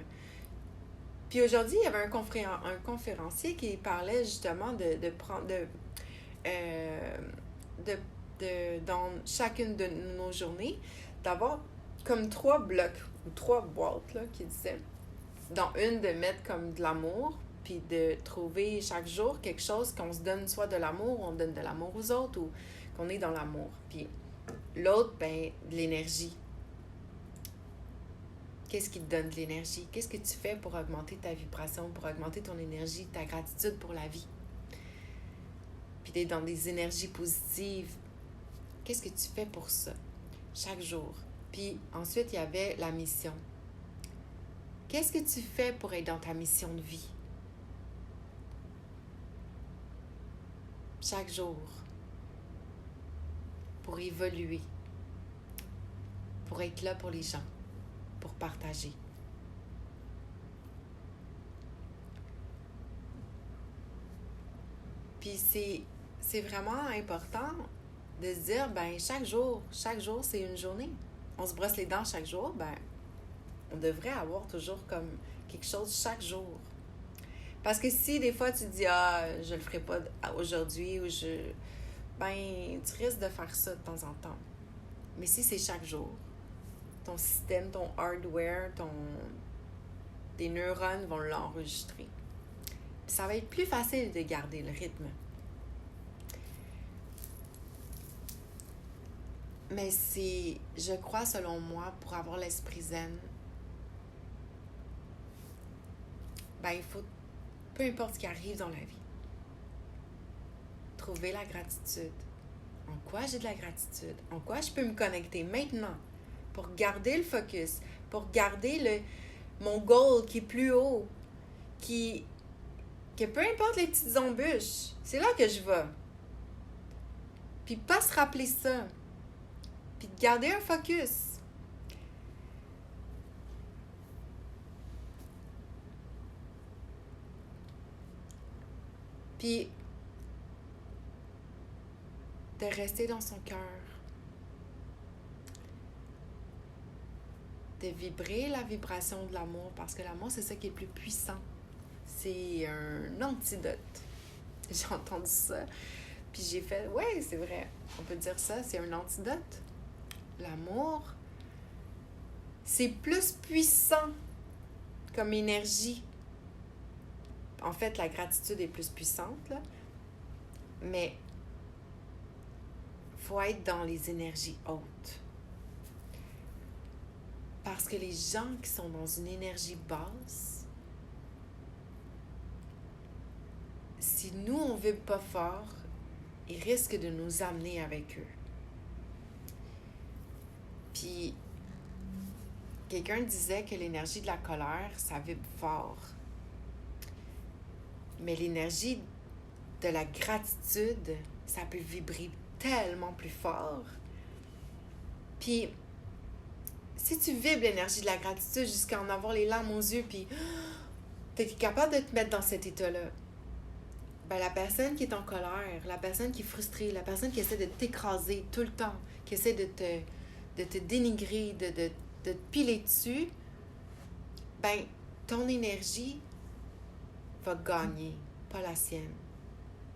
Puis aujourd'hui, il y avait un conférencier qui parlait justement de prendre... dans chacune de nos journées, d'avoir comme 3 blocs ou 3 boîtes là, qui disaient, dans une de mettre comme de l'amour, puis de trouver chaque jour quelque chose qu'on se donne, soit de l'amour, on donne de l'amour aux autres, ou qu'on est dans l'amour. Puis l'autre, ben, de l'énergie. Qu'est-ce qui te donne de l'énergie? Qu'est-ce que tu fais pour augmenter ta vibration, pour augmenter ton énergie, ta gratitude pour la vie? Puis d'être dans des énergies positives. Qu'est-ce que tu fais pour ça, chaque jour? Puis ensuite, il y avait la mission. Qu'est-ce que tu fais pour être dans ta mission de vie? Chaque jour. Pour évoluer. Pour être là pour les gens. Pour partager. Puis c'est vraiment important de se dire, ben chaque jour, c'est une journée. On se brosse les dents chaque jour, ben on devrait avoir toujours comme quelque chose chaque jour. Parce que si des fois tu dis, ah, je le ferai pas aujourd'hui, ou ben tu risques de faire ça de temps en temps. Mais si c'est chaque jour, ton système, ton hardware, tes neurones vont l'enregistrer. Puis ça va être plus facile de garder le rythme. Mais c'est, je crois, selon moi, pour avoir l'esprit zen, ben il faut, peu importe ce qui arrive dans la vie, trouver la gratitude. En quoi j'ai de la gratitude? En quoi je peux me connecter maintenant pour garder le focus, pour garder mon goal qui est plus haut, que peu importe les petites embûches, c'est là que je vais. Puis pas se rappeler ça. Puis de garder un focus. Puis de rester dans son cœur. De vibrer la vibration de l'amour, parce que l'amour, c'est ça qui est le plus puissant. C'est un antidote. J'ai entendu ça. Puis j'ai fait, ouais, c'est vrai. On peut dire ça, c'est un antidote. L'amour, c'est plus puissant comme énergie. En fait, la gratitude est plus puissante, là. Mais il faut être dans les énergies hautes. Parce que les gens qui sont dans une énergie basse, si nous, on ne vibre pas fort, ils risquent de nous amener avec eux. Puis, quelqu'un disait que l'énergie de la colère, ça vibre fort. Mais l'énergie de la gratitude, ça peut vibrer tellement plus fort. Puis, si tu vibres l'énergie de la gratitude jusqu'à en avoir les larmes aux yeux, puis tu es capable de te mettre dans cet état-là, ben la personne qui est en colère, la personne qui est frustrée, la personne qui essaie de t'écraser tout le temps, qui essaie de te dénigrer, de te piler dessus, ben ton énergie va gagner, pas la sienne.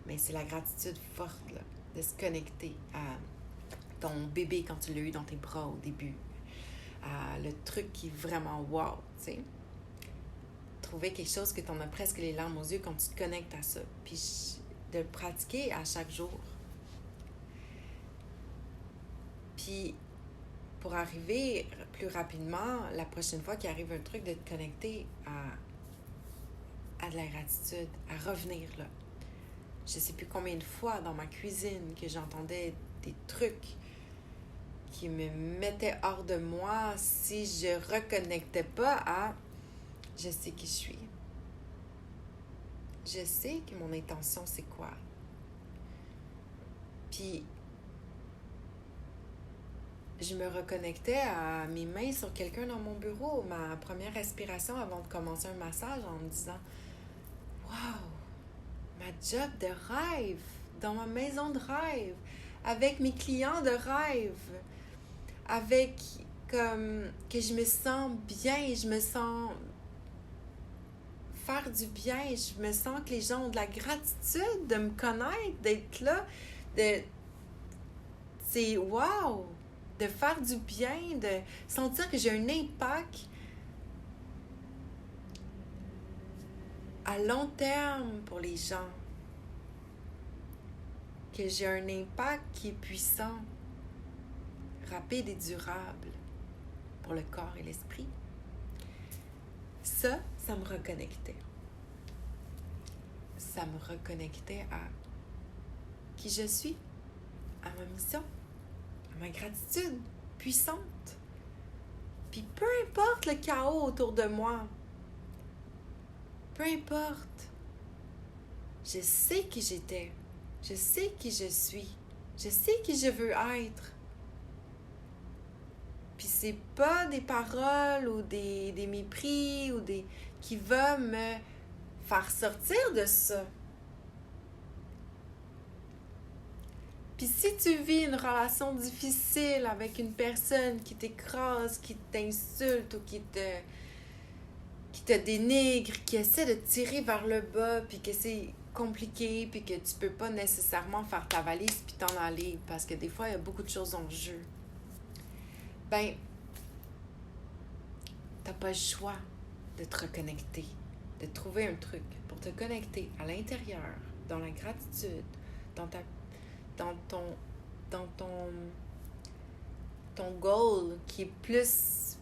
Mais c'est la gratitude forte, là, de se connecter à ton bébé quand tu l'as eu dans tes bras au début, à le truc qui est vraiment wow, tu sais. Trouver quelque chose que tu en as presque les larmes aux yeux quand tu te connectes à ça. Puis de le pratiquer à chaque jour. Puis pour arriver plus rapidement, la prochaine fois qu'il arrive un truc, de te connecter à de la gratitude, à revenir là. Je sais plus combien de fois dans ma cuisine que j'entendais des trucs qui me mettaient hors de moi si je reconnectais pas à « je sais qui je suis ». Je sais que mon intention, c'est quoi. Puis, je me reconnectais à mes mains sur quelqu'un dans mon bureau, ma première respiration avant de commencer un massage, en me disant « Wow, ma job de rêve, dans ma maison de rêve, avec mes clients de rêve, avec comme que je me sens bien, je me sens faire du bien, je me sens que les gens ont de la gratitude de me connaître, d'être là, c'est wow, de faire du bien, de sentir que j'ai un impact à long terme pour les gens, que j'ai un impact qui est puissant, rapide et durable pour le corps et l'esprit. Ça me reconnectait. Ça me reconnectait à qui je suis, à ma mission, à ma gratitude puissante. Puis peu importe le chaos autour de moi, peu importe, je sais qui j'étais, je sais qui je suis, je sais qui je veux être. Puis c'est pas des paroles ou des mépris ou qui va me faire sortir de ça. Puis si tu vis une relation difficile avec une personne qui t'écrase, qui t'insulte ou qui te dénigre, qui essaie de te tirer vers le bas, puis que c'est compliqué, puis que tu peux pas nécessairement faire ta valise puis t'en aller, parce que des fois, il y a beaucoup de choses en jeu. Ben, t'as pas le choix de te reconnecter, de trouver un truc pour te connecter à l'intérieur, dans la gratitude, dans ton goal qui est plus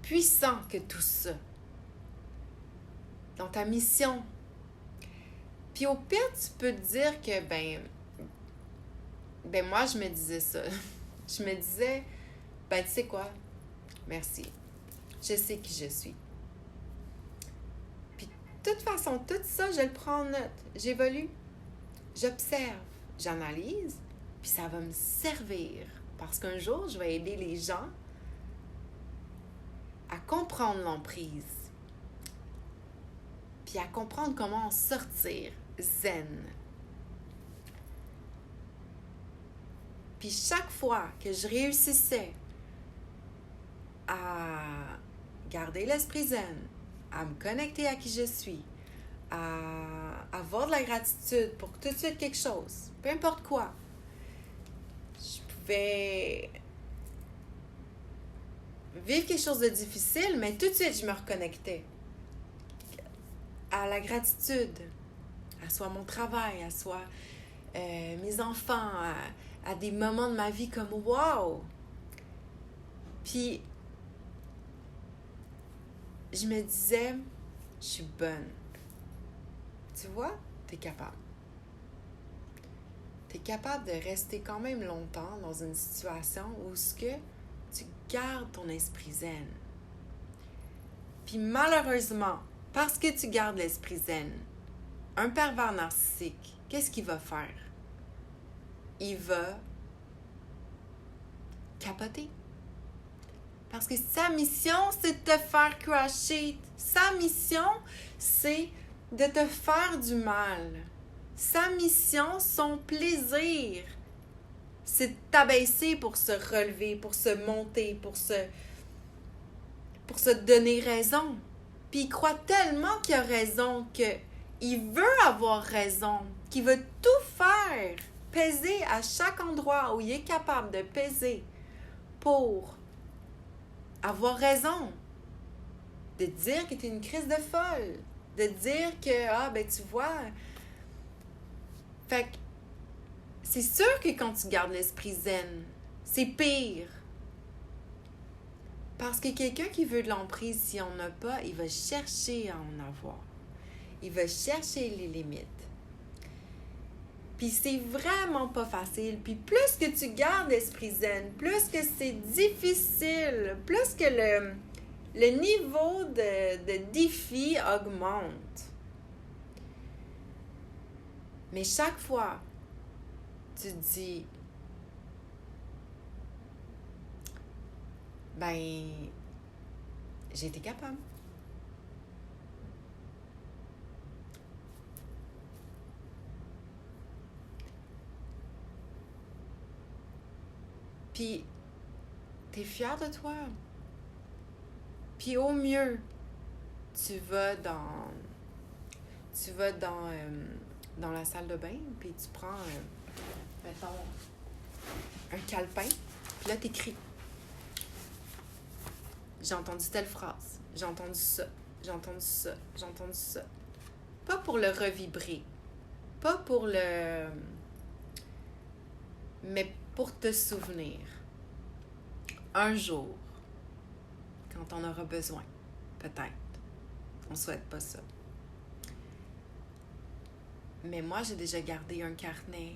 puissant que tout ça, dans ta mission. Puis au pire, tu peux te dire que, ben moi, je me disais ça. Je me disais, tu sais quoi? Merci. Je sais qui je suis. Puis de toute façon, tout ça, je le prends en note. J'évolue, j'observe, j'analyse, puis ça va me servir. Parce qu'un jour, je vais aider les gens à comprendre l'emprise. Puis à comprendre comment en sortir zen. Puis chaque fois que je réussissais à garder l'esprit zen, à me connecter à qui je suis, à avoir de la gratitude pour tout de suite quelque chose, peu importe quoi, je pouvais vivre quelque chose de difficile, mais tout de suite, je me reconnectais à la gratitude, à soit mon travail, à soit mes enfants, à des moments de ma vie comme wow! Puis, je me disais, je suis bonne. Tu vois, t'es capable. T'es capable de rester quand même longtemps dans une situation où tu gardes ton esprit zen. Puis malheureusement, parce que tu gardes l'esprit zen, un pervers narcissique, qu'est-ce qu'il va faire? Il va capoter. Parce que sa mission, c'est de te faire crasher. Sa mission, c'est de te faire du mal. Sa mission, son plaisir, c'est de t'abaisser pour se relever, pour se monter, pour se donner raison. Puis il croit tellement qu'il a raison qu'il veut avoir raison, qu'il veut tout faire, peser à chaque endroit où il est capable de peser pour avoir raison, de dire que tu es une crise de folle, de dire que, tu vois. Fait que c'est sûr que quand tu gardes l'esprit zen, c'est pire. Parce que quelqu'un qui veut de l'emprise, s'il n'en a pas, il va chercher à en avoir. Il va chercher les limites. Puis c'est vraiment pas facile. Puis plus que tu gardes l'esprit zen, plus que c'est difficile, plus que le niveau de défi augmente. Mais chaque fois, tu te dis, ben, j'ai été capable. Puis, t'es fier de toi. Puis au mieux, tu vas dans la salle de bain, puis tu prends, mettons, un calepin, puis là, t'écris. J'ai entendu telle phrase, j'ai entendu ça, j'ai entendu ça, j'ai entendu ça. Pas pour le revibrer, pas pour le... mais pour te souvenir. Un jour, quand on aura besoin, peut-être. On souhaite pas ça. Mais moi, j'ai déjà gardé un carnet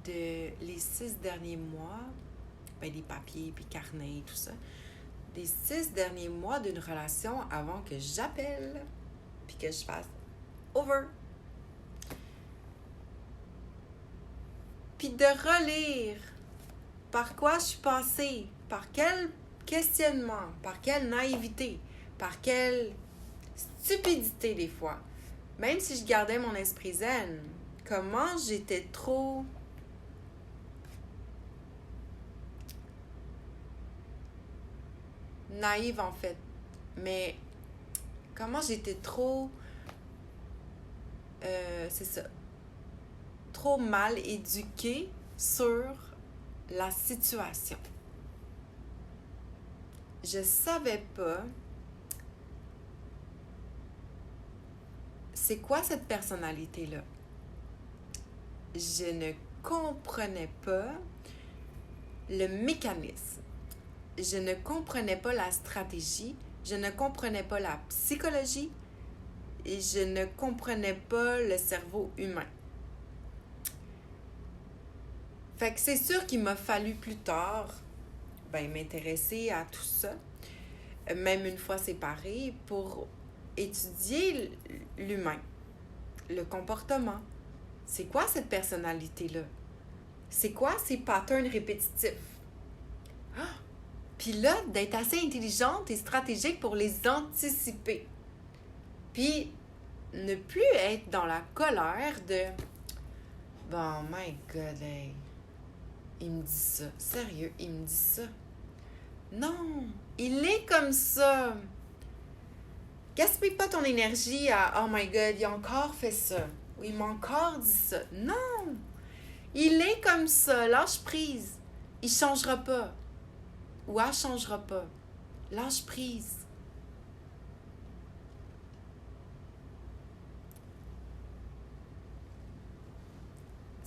de les 6 derniers mois, ben des papiers, puis carnets, tout ça, des 6 derniers mois d'une relation avant que j'appelle, puis que je fasse over. Puis de relire par quoi je suis passée, par quel questionnement, par quelle naïveté, par quelle stupidité des fois. Même si je gardais mon esprit zen, comment j'étais trop... naïve en fait. Mais comment j'étais trop... c'est ça. Trop mal éduquée sur la situation. Je savais pas c'est quoi cette personnalité-là. Je ne comprenais pas le mécanisme. Je ne comprenais pas la stratégie. Je ne comprenais pas la psychologie. Et je ne comprenais pas le cerveau humain. Fait que c'est sûr qu'il m'a fallu plus tard m'intéresser à tout ça, même une fois séparée, pour étudier l'humain, le comportement. C'est quoi cette personnalité-là? C'est quoi ces patterns répétitifs? Ah! Puis là, d'être assez intelligente et stratégique pour les anticiper. Puis ne plus être dans la colère de « Bon, my God, hey, il me dit ça. Sérieux, il me dit ça. » Non, il est comme ça. Gaspille pas ton énergie à « Oh my God, il a encore fait ça. » Ou « Il m'a encore dit ça. » Non, il est comme ça. Lâche prise. Il changera pas. Ou elle changera pas. Lâche prise.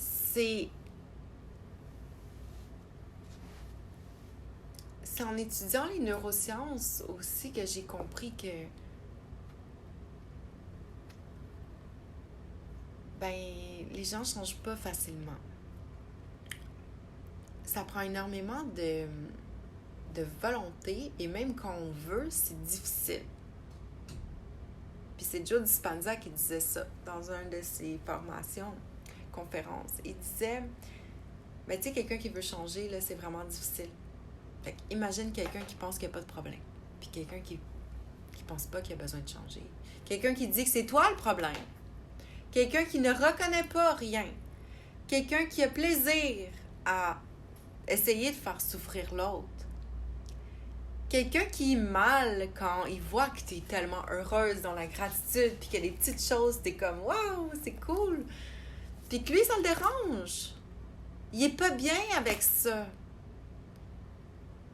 C'est en étudiant les neurosciences aussi que j'ai compris que les gens ne changent pas facilement. Ça prend énormément de volonté, et même quand on veut, c'est difficile. Puis c'est Joe Dispenza qui disait ça dans une de ses formations, conférences. Il disait, tu sais, quelqu'un qui veut changer, là, c'est vraiment difficile. Fait imagine quelqu'un qui pense qu'il n'y a pas de problème, puis quelqu'un qui pense pas qu'il y a besoin de changer. Quelqu'un qui dit que c'est toi le problème. Quelqu'un qui ne reconnaît pas rien. Quelqu'un qui a plaisir à essayer de faire souffrir l'autre. Quelqu'un qui est mal quand il voit que tu es tellement heureuse dans la gratitude, puis qu'il y a des petites choses, tu es comme « Wow, c'est cool! » Puis que lui, ça le dérange. Il est pas bien avec ça.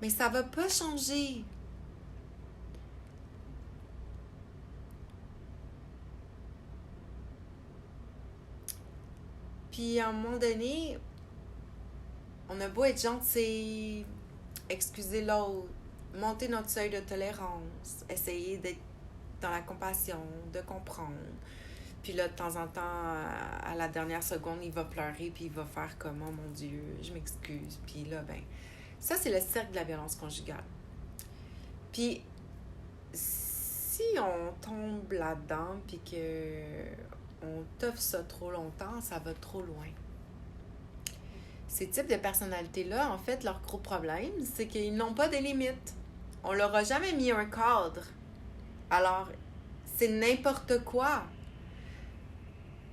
Mais ça va pas changer. Puis à un moment donné, on a beau être gentil, excuser l'autre, monter notre seuil de tolérance, essayer d'être dans la compassion, de comprendre. Puis là, de temps en temps, à la dernière seconde, il va pleurer, puis il va faire comme « Oh mon Dieu, je m'excuse ». Puis là, ben, ça, c'est le cercle de la violence conjugale. Puis, si on tombe là-dedans, puis qu'on t'offre ça trop longtemps, ça va trop loin. Ces types de personnalités-là, en fait, leur gros problème, c'est qu'ils n'ont pas de limites. On leur a jamais mis un cadre. Alors, c'est n'importe quoi.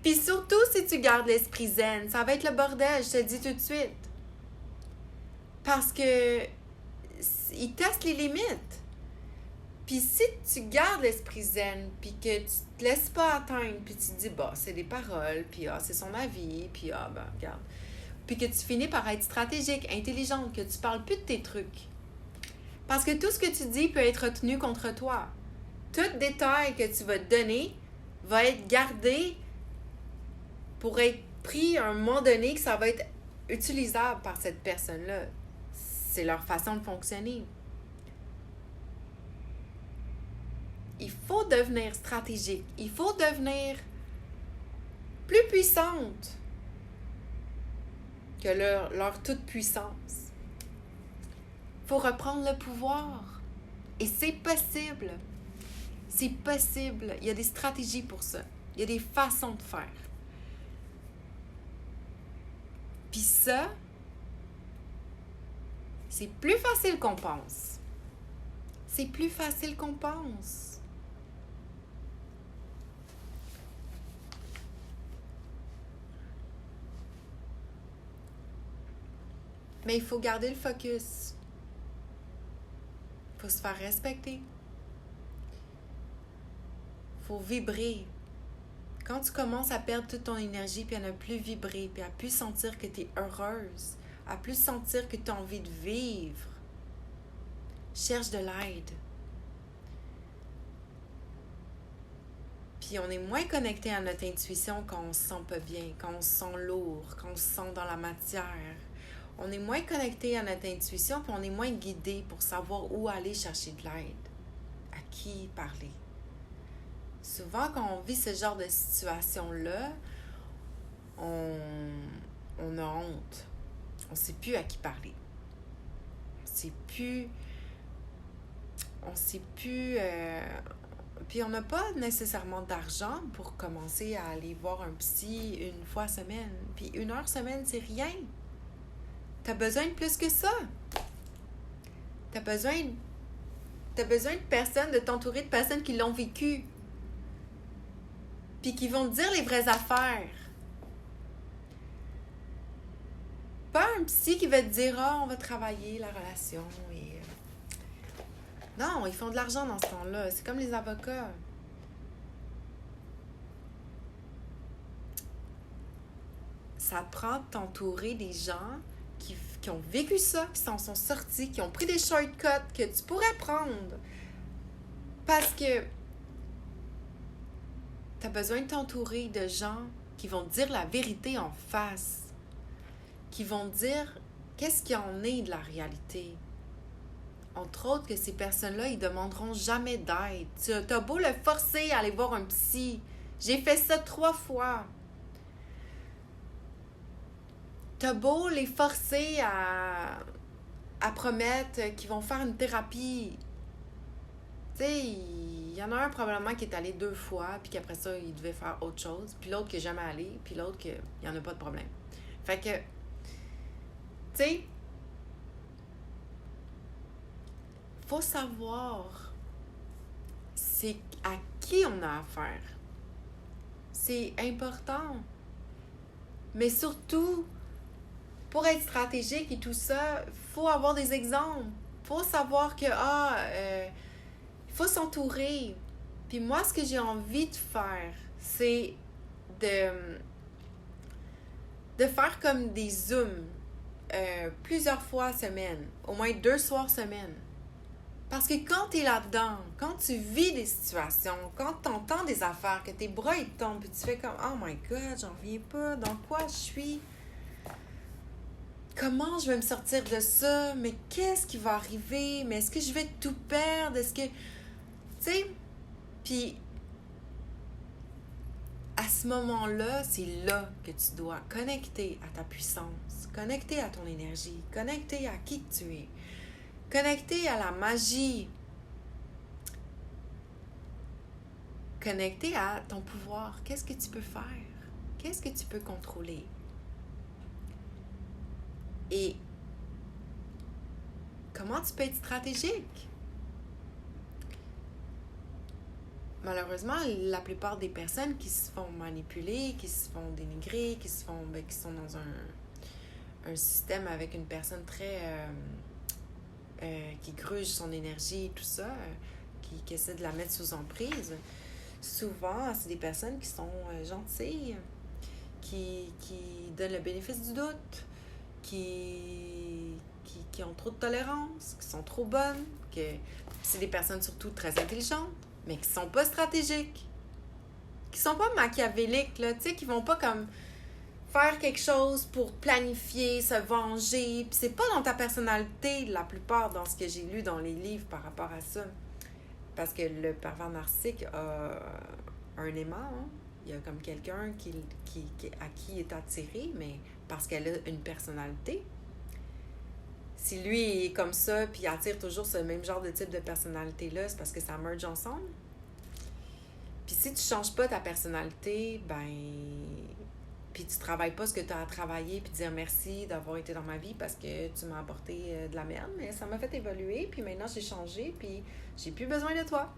Puis surtout, si tu gardes l'esprit zen, ça va être le bordel, je te le dis tout de suite. Parce que ils testent les limites. Puis si tu gardes l'esprit zen, puis que tu te laisses pas atteindre, puis tu te dis, bah, c'est des paroles, puis c'est son avis, puis ben, regarde. Puis que tu finis par être stratégique, intelligente, que tu parles plus de tes trucs. Parce que tout ce que tu dis peut être retenu contre toi. Tout détail que tu vas te donner va être gardé pour être pris à un moment donné, que ça va être utilisable par cette personne-là. C'est leur façon de fonctionner. Il faut devenir stratégique. Il faut devenir plus puissante que leur toute-puissance. Il faut reprendre le pouvoir. Et c'est possible. C'est possible. Il y a des stratégies pour ça. Il y a des façons de faire. Puis ça, c'est plus facile qu'on pense. C'est plus facile qu'on pense. Mais il faut garder le focus. Il faut se faire respecter. Il faut vibrer. Quand tu commences à perdre toute ton énergie, puis à ne plus vibrer, puis à plus sentir que tu es heureuse, à plus sentir que tu as envie de vivre, cherche de l'aide. Puis on est moins connecté à notre intuition quand on se sent pas bien, quand on se sent lourd, quand on se sent dans la matière. On est moins connecté à notre intuition, puis on est moins guidé pour savoir où aller chercher de l'aide, à qui parler. Souvent, quand on vit ce genre de situation-là, on a honte. On ne sait plus à qui parler. On sait plus... Puis on n'a pas nécessairement d'argent pour commencer à aller voir un psy une fois semaine. Puis 1 heure semaine, c'est rien. T'as besoin de plus que ça. T'as besoin de personnes, de t'entourer de personnes qui l'ont vécu. Puis qui vont te dire les vraies affaires. Pas un psy qui va te dire « Ah, on va travailler la relation. » et Non, ils font de l'argent dans ce temps-là. C'est comme les avocats. Ça te prend de t'entourer des gens qui ont vécu ça, qui s'en sont sortis, qui ont pris des shortcuts que tu pourrais prendre. Parce que tu as besoin de t'entourer de gens qui vont te dire la vérité en face, qui vont te dire qu'est-ce qu'il en est de la réalité. Entre autres, que ces personnes-là, ils ne demanderont jamais d'aide. Tu as beau le forcer à aller voir un psy. J'ai fait ça 3 fois. T'as beau les forcer à promettre qu'ils vont faire une thérapie. Tu sais, il y en a un probablement qui est allé 2 fois, puis qu'après ça, il devait faire autre chose. Puis l'autre qui n'est jamais allé, puis l'autre qu'il n'y en a pas de problème. Fait que, tu sais, faut savoir c'est à qui on a affaire. C'est important. Mais surtout, pour être stratégique et tout ça, il faut avoir des exemples. Il faut savoir que, il faut s'entourer. Puis moi, ce que j'ai envie de faire, c'est de faire comme des Zooms plusieurs fois semaine, au moins 2 soirs semaine. Parce que quand tu es là-dedans, quand tu vis des situations, quand tu entends des affaires, que tes bras ils tombent, puis tu fais comme « Oh my God, j'en reviens pas, dans quoi je suis? » comment je vais me sortir de ça? Mais qu'est-ce qui va arriver? Mais est-ce que je vais tout perdre? Est-ce que... Tu sais? Puis, à ce moment-là, c'est là que tu dois connecter à ta puissance, connecter à ton énergie, connecter à qui tu es, connecter à la magie, connecter à ton pouvoir. Qu'est-ce que tu peux faire? Qu'est-ce que tu peux contrôler? Et comment tu peux être stratégique? Malheureusement, la plupart des personnes qui se font manipuler, qui se font dénigrer, qui sont dans un système avec une personne très... qui gruge son énergie et tout ça, qui essaie de la mettre sous emprise, souvent, c'est des personnes qui sont gentilles, qui donnent le bénéfice du doute, qui ont trop de tolérance, qui sont trop bonnes, que c'est des personnes surtout très intelligentes, mais qui sont pas stratégiques, qui sont pas machiavéliques, là, tu sais, qui vont pas comme faire quelque chose pour planifier, se venger, puis c'est pas dans ta personnalité, la plupart, dans ce que j'ai lu dans les livres par rapport à ça, parce que le pervers narcissique a un aimant, hein? Il y a comme quelqu'un à qui il est attiré, mais parce qu'elle a une personnalité. Si lui est comme ça, puis il attire toujours ce même genre de type de personnalité-là, c'est parce que ça merge ensemble. Puis si tu changes pas ta personnalité, puis tu travailles pas ce que tu as à travailler, puis dire merci d'avoir été dans ma vie parce que tu m'as apporté de la merde, mais ça m'a fait évoluer, puis maintenant j'ai changé, puis j'ai plus besoin de toi.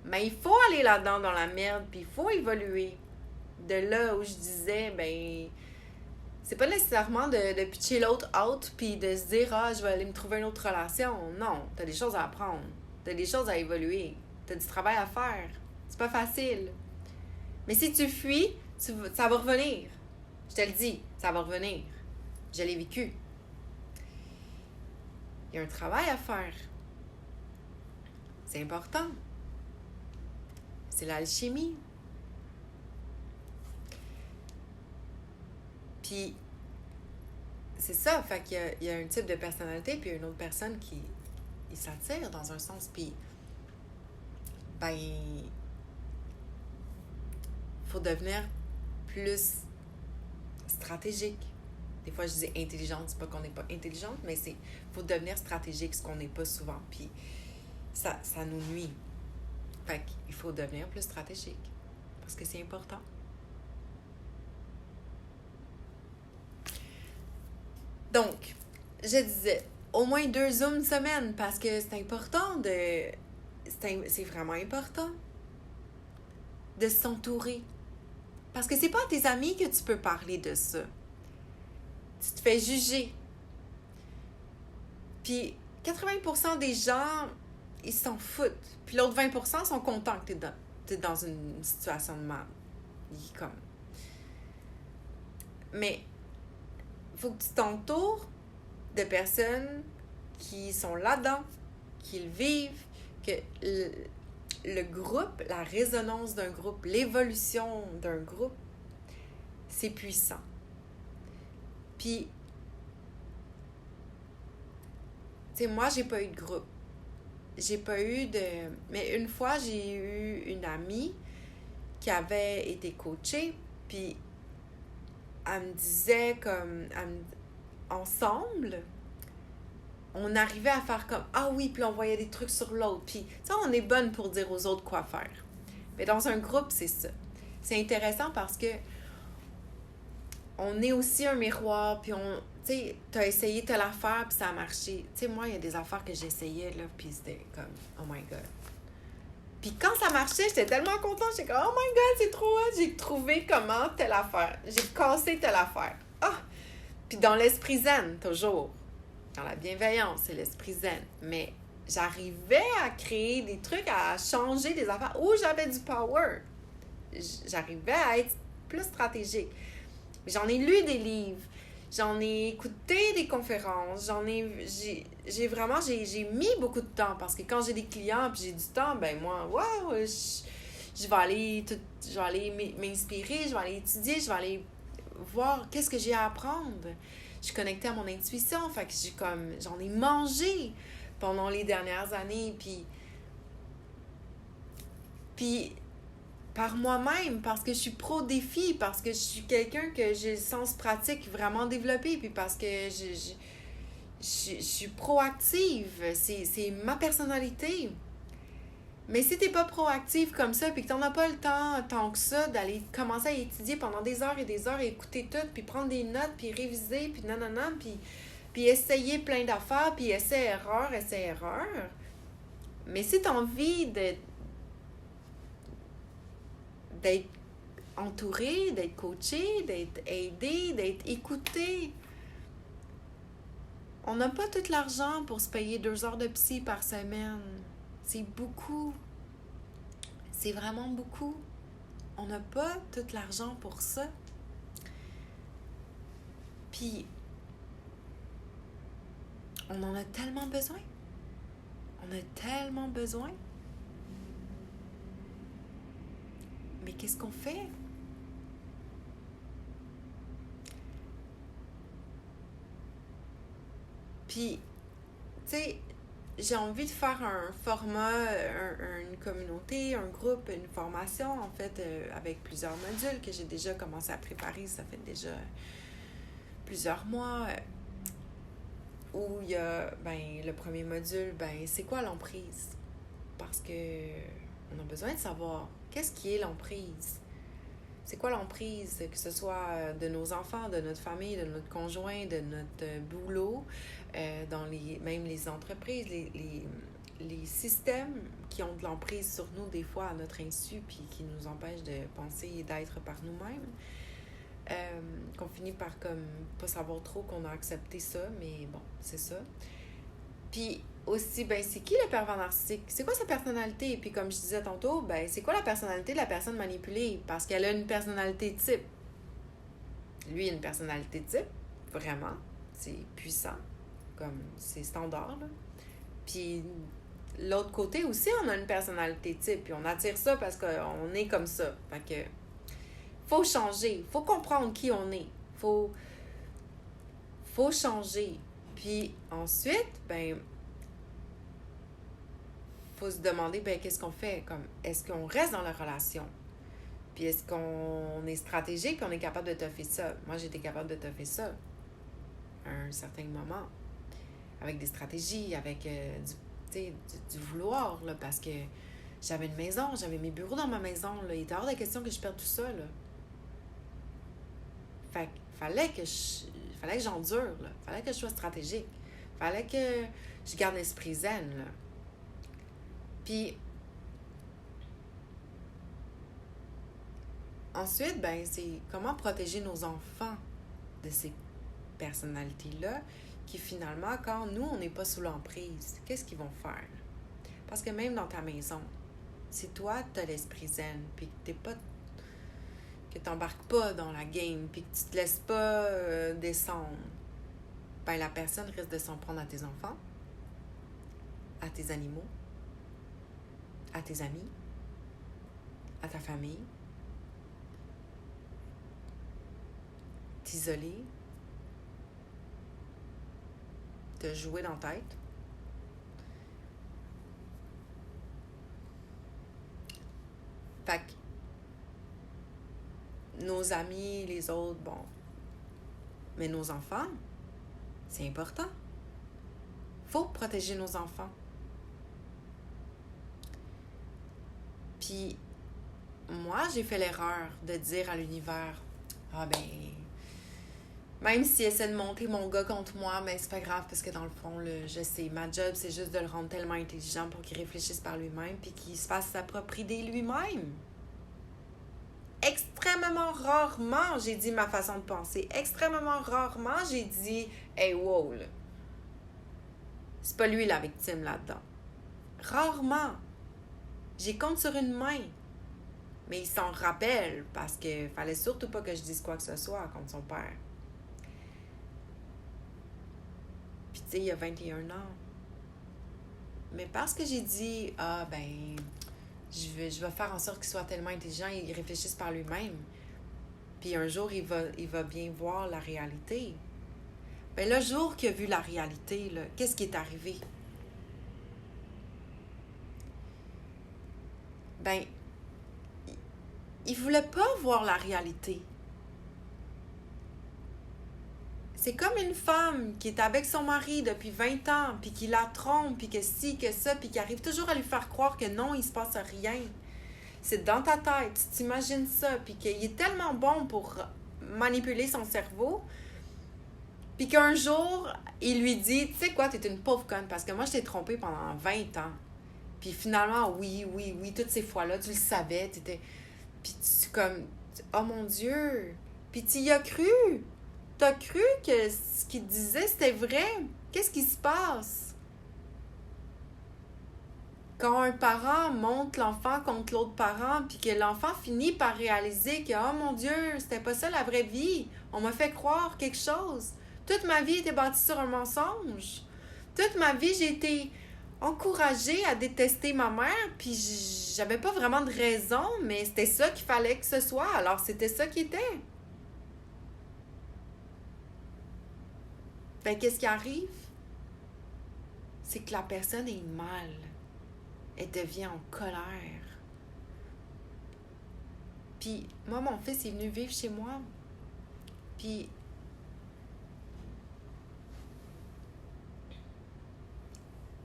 Mais il faut aller là-dedans dans la merde, puis il faut évoluer. De là où je disais, c'est pas nécessairement de pitcher l'autre out puis de se dire je vais aller me trouver une autre relation. Non, t'as des choses à apprendre. T'as des choses à évoluer. T'as du travail à faire. C'est pas facile. Mais si tu fuis, ça va revenir. Je te le dis, ça va revenir. Je l'ai vécu. Il y a un travail à faire. C'est important. C'est l'alchimie. Puis, c'est ça, fait qu'il y a un type de personnalité, puis il y a une autre personne qui s'attire dans un sens, puis, faut devenir plus stratégique. Des fois, je dis intelligente, c'est pas qu'on n'est pas intelligente, mais faut devenir stratégique, ce qu'on n'est pas souvent, puis ça nous nuit. Fait qu'il faut devenir plus stratégique, parce que c'est important. Donc, je disais, au moins 2 Zooms semaine, parce que c'est important c'est vraiment important de s'entourer. Parce que c'est pas à tes amis que tu peux parler de ça. Tu te fais juger. Puis, 80% des gens, ils s'en foutent. Puis l'autre 20% sont contents que t'es dans une situation de merde. Mais, faut que tu t'entoures de personnes qui sont là-dedans, qui le vivent, que le groupe, la résonance d'un groupe, l'évolution d'un groupe, c'est puissant. Puis, tu sais, moi, j'ai pas eu de groupe. Mais une fois, j'ai eu une amie qui avait été coachée, puis elle me disait ensemble, on arrivait à faire comme ah oui, puis on voyait des trucs sur l'autre, puis tu sais, on est bonne pour dire aux autres quoi faire. Mais dans un groupe, c'est ça. C'est intéressant parce que on est aussi un miroir, puis tu sais, t'as essayé telle affaire, puis ça a marché. Tu sais, moi, il y a des affaires que j'essayais, là, puis c'était comme oh my God. Puis quand ça marchait, j'étais tellement contente, j'étais comme oh my God, c'est trop hot, j'ai trouvé comment telle affaire, j'ai cassé telle affaire. Puis dans l'esprit zen, toujours. Dans la bienveillance, c'est l'esprit zen. Mais j'arrivais à créer des trucs, à changer des affaires où j'avais du power. J'arrivais à être plus stratégique. J'en ai lu des livres. J'en ai écouté des conférences. J'ai mis beaucoup de temps parce que quand j'ai des clients puis j'ai du temps, je vais aller m'inspirer, je vais aller étudier, je vais aller voir qu'est-ce que j'ai à apprendre. Je suis connectée à mon intuition, fait que j'en ai mangé pendant les dernières années, puis par moi-même, parce que je suis pro-défi, parce que je suis quelqu'un que j'ai le sens pratique vraiment développé, puis parce que je suis proactive. C'est ma personnalité. Mais si t'es pas proactive comme ça, puis que t'en as pas le temps tant que ça d'aller commencer à étudier pendant des heures et écouter tout, puis prendre des notes, puis réviser, puis nanana, puis essayer plein d'affaires, puis essai-erreur, mais si t'as envie d'être entouré, d'être coaché, d'être aidé, d'être écouté, on n'a pas tout l'argent pour se payer 2 heures de psy par semaine. C'est beaucoup. C'est vraiment beaucoup. On n'a pas tout l'argent pour ça. Puis, on en a tellement besoin. On a tellement besoin. Mais qu'est-ce qu'on fait? Puis, tu sais, j'ai envie de faire un format, une communauté, un groupe, une formation, en fait, avec plusieurs modules que j'ai déjà commencé à préparer. Ça fait déjà plusieurs mois. Où il y a, le premier module, c'est quoi l'emprise? Parce que on a besoin de savoir qu'est-ce qui est l'emprise. C'est quoi l'emprise? Que ce soit de nos enfants, de notre famille, de notre conjoint, de notre boulot, même les entreprises, les systèmes qui ont de l'emprise sur nous des fois à notre insu puis qui nous empêchent de penser et d'être par nous-mêmes. Qu'on finit par comme pas savoir trop qu'on a accepté ça, mais bon, c'est ça. Puis aussi, c'est qui le pervers narcissique? C'est quoi sa personnalité? Puis comme je disais tantôt, c'est quoi la personnalité de la personne manipulée? Parce qu'elle a une personnalité type. Lui, il a une personnalité type, vraiment. C'est puissant, comme c'est standard, là. Puis l'autre côté aussi, on a une personnalité type, puis on attire ça parce qu'on est comme ça. Fait que faut changer, faut comprendre qui on est. Faut changer. Puis ensuite, faut se demander, qu'est-ce qu'on fait? Comme, est-ce qu'on reste dans la relation? Puis est-ce qu'on est stratégique et on est capable de toffer ça? Moi, j'étais capable de toffer ça à un certain moment. Avec des stratégies, avec du vouloir, là, parce que j'avais une maison, j'avais mes bureaux dans ma maison, là. Il était hors de question que je perde tout ça, là. Fait fallait que j'endure, là. Fallait que je sois stratégique. Fallait que je garde l'esprit zen, là. Puis, ensuite, c'est comment protéger nos enfants de ces personnalités-là qui, finalement, quand nous, on n'est pas sous l'emprise, qu'est-ce qu'ils vont faire? Parce que même dans ta maison, si toi, tu as l'esprit zen, puis que tu n'embarques pas dans la game, puis que tu te laisses pas descendre, la personne risque de s'en prendre à tes enfants, à tes animaux, à tes amis, à ta famille, t'isoler, te jouer dans la tête. Fait que nos amis, les autres, bon. Mais nos enfants, c'est important. Faut protéger nos enfants. Puis, moi, j'ai fait l'erreur de dire à l'univers, même s'il essaie de monter mon gars contre moi, mais c'est pas grave parce que dans le fond, je sais, ma job, c'est juste de le rendre tellement intelligent pour qu'il réfléchisse par lui-même puis qu'il se fasse sa propre idée lui-même. Extrêmement rarement, j'ai dit ma façon de penser. Extrêmement rarement, j'ai dit « Hey, wow, là. C'est pas lui la victime là-dedans. » Rarement. J'y compte sur une main. Mais il s'en rappelle parce que fallait surtout pas que je dise quoi que ce soit contre son père. Puis tu sais, il a 21 ans. Mais parce que j'ai dit je vais faire en sorte qu'il soit tellement intelligent et il réfléchisse par lui-même. Puis un jour, il va bien voir la réalité. Ben, le jour qu'il a vu la réalité, là, qu'est-ce qui est arrivé? Ben, il voulait pas voir la réalité. C'est comme une femme qui est avec son mari depuis 20 ans, puis qui la trompe, puis que ci, que ça, puis qui arrive toujours à lui faire croire que non, il se passe rien. C'est dans ta tête, tu t'imagines ça, puis qu'il est tellement bon pour manipuler son cerveau, puis qu'un jour, il lui dit, tu sais quoi, t'es une pauvre conne, parce que moi, je t'ai trompée pendant 20 ans. Puis finalement, oui, toutes ces fois-là, tu le savais, t'étais... Puis tu comme, oh mon Dieu, puis tu y as cru. T'as cru que ce qu'il disait, c'était vrai. Qu'est-ce qui se passe? Quand un parent monte l'enfant contre l'autre parent, puis que l'enfant finit par réaliser que, oh mon Dieu, c'était pas ça la vraie vie. On m'a fait croire quelque chose. Toute ma vie était bâtie sur un mensonge. Toute ma vie, j'ai été encouragée à détester ma mère, puis j'avais pas vraiment de raison, mais c'était ça qu'il fallait que ce soit. Alors, c'était ça qui était. Ben, qu'est-ce qui arrive? C'est que la personne est mal. Elle devient en colère. Puis, moi, mon fils est venu vivre chez moi. Puis,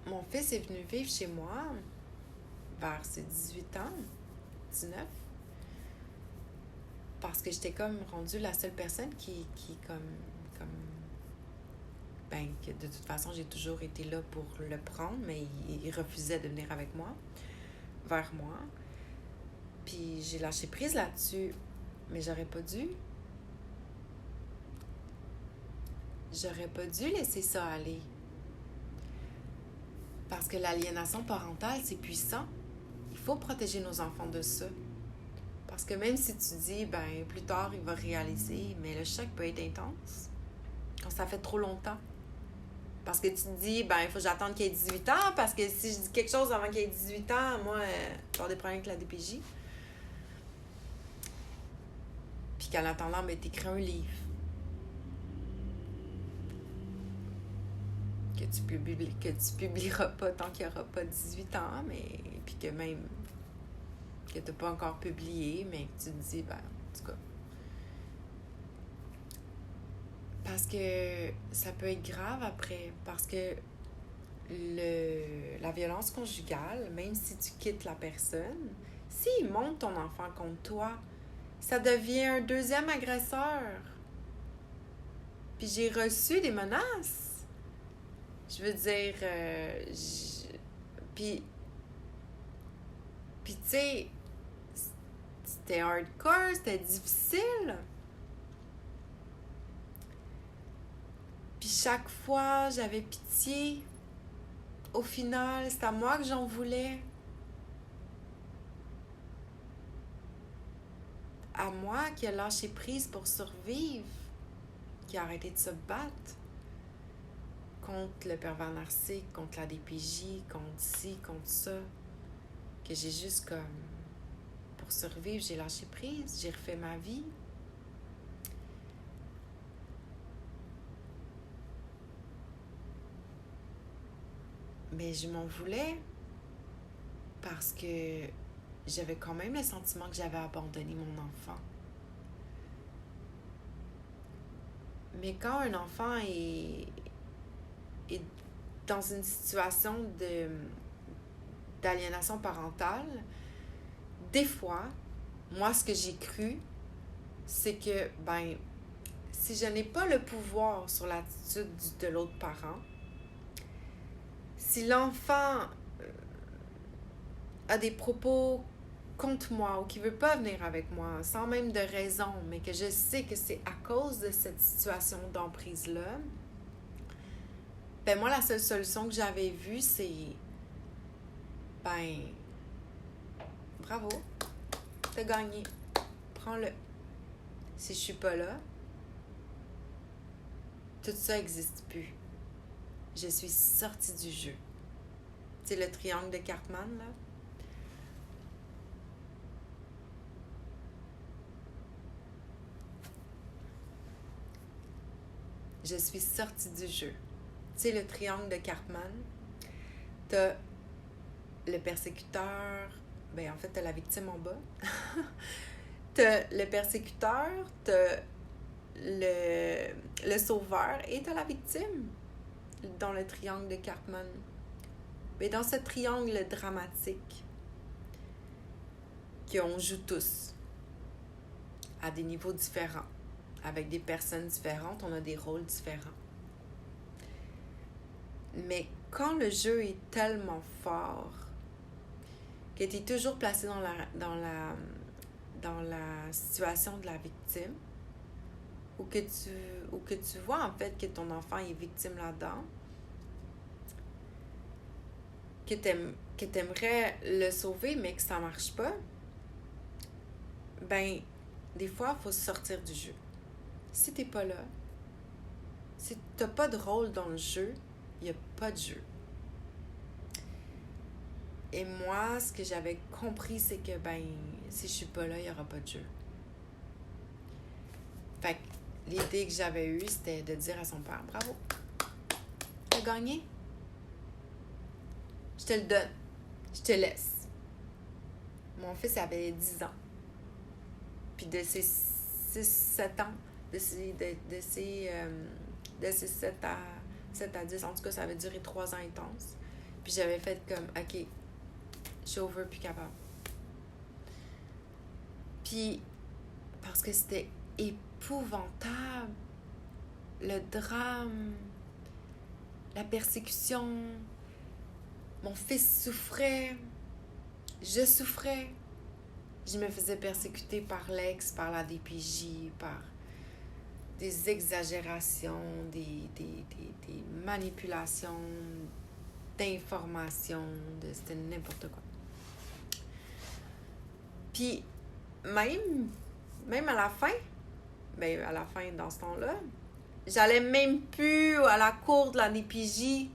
mon fils est venu vivre chez moi vers ses 18 ans, 19. Parce que j'étais comme rendue la seule personne qui ben, que de toute façon, j'ai toujours été là pour le prendre, mais il refusait de venir avec moi, vers moi. Puis j'ai lâché prise là-dessus, mais j'aurais pas dû. J'aurais pas dû laisser ça aller. Parce que l'aliénation parentale, c'est puissant. Il faut protéger nos enfants de ça. Parce que même si tu dis, ben, plus tard, il va réaliser, mais le choc peut être intense quand ça fait trop longtemps. Parce que tu te dis, ben, il faut que j'attende qu'il ait 18 ans, parce que si je dis quelque chose avant qu'il ait 18 ans, moi, je vais avoir des problèmes avec la DPJ. Puis qu'en attendant, ben, t'écris un livre. Que tu publieras pas tant qu'il n'y aura pas 18 ans, mais puis que même que tu n'as pas encore publié, mais que tu te dis, ben, en tout cas. Parce que ça peut être grave après, parce que la violence conjugale, même si tu quittes la personne, s'il monte ton enfant contre toi, ça devient un deuxième agresseur. Puis j'ai reçu des menaces. Je veux dire, puis tu sais, c'était hardcore, c'était difficile. Puis chaque fois, j'avais pitié. Au final, c'est à moi que j'en voulais. À moi qui a lâché prise pour survivre, qui a arrêté de se battre contre le pervers narcissique, contre la DPJ, contre ci, contre ça. Que j'ai juste comme, pour survivre, j'ai lâché prise, j'ai refait ma vie. Mais je m'en voulais parce que j'avais quand même le sentiment que j'avais abandonné mon enfant. Mais quand un enfant est dans une situation d'aliénation parentale, des fois, moi, ce que j'ai cru, c'est que, ben, si je n'ai pas le pouvoir sur l'attitude de l'autre parent, si l'enfant a des propos contre moi ou qui veut pas venir avec moi, sans même de raison, mais que je sais que c'est à cause de cette situation d'emprise-là, ben moi, la seule solution que j'avais vue, c'est, ben, bravo, t'as gagné, prends-le. Si je suis pas là, tout ça n'existe plus. Je suis sortie du jeu. C'est le triangle de Cartman, là. Je suis sortie du jeu. Tu sais, le triangle de Cartman, t'as le persécuteur, en fait, t'as la victime en bas. T'as le persécuteur, t'as le sauveur et t'as la victime dans le triangle de Cartman. Mais dans ce triangle dramatique qu'on joue tous à des niveaux différents, avec des personnes différentes, on a des rôles différents. Mais quand le jeu est tellement fort que tu es toujours placé dans la situation de la victime, ou que tu vois en fait que ton enfant est victime là-dedans, que t'aimerais le sauver mais que ça marche pas, des fois, il faut sortir du jeu. Si t'es pas là, si t'as pas de rôle dans le jeu, il n'y a pas de jeu. Et moi, ce que j'avais compris, c'est que, si je suis pas là, il n'y aura pas de jeu. Fait que l'idée que j'avais eue, c'était de dire à son père, bravo, t'as gagné. Je te le donne. Je te laisse. Mon fils avait 10 ans. Puis de ses 6-7 ans, de ses 7 à 10, en tout cas, ça avait duré 3 ans intenses. Puis j'avais fait comme, OK, je suis over, plus capable. Puis, parce que c'était épouvantable. Le drame, la persécution. Mon fils souffrait. Je souffrais. Je me faisais persécuter par l'ex, par la DPJ, par des exagérations, des manipulations d'informations, c'était n'importe quoi. Puis, même à la fin, dans ce temps-là, j'allais même plus à la cour de la DPJ.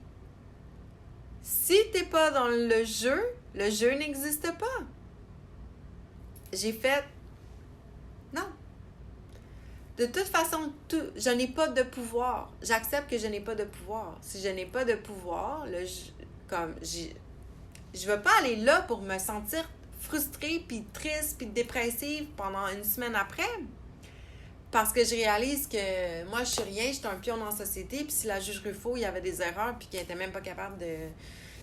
Si t'es pas dans le jeu n'existe pas. J'ai fait... Non. De toute façon, je n'ai pas de pouvoir. J'accepte que je n'ai pas de pouvoir. Si je n'ai pas de pouvoir, je veux pas aller là pour me sentir frustrée, puis triste, puis dépressive pendant une semaine après. Parce que je réalise que moi, je suis rien, j'étais un pion dans la société, puis si la juge Ruffo, il y avait des erreurs, puis qu'elle était même pas capable de...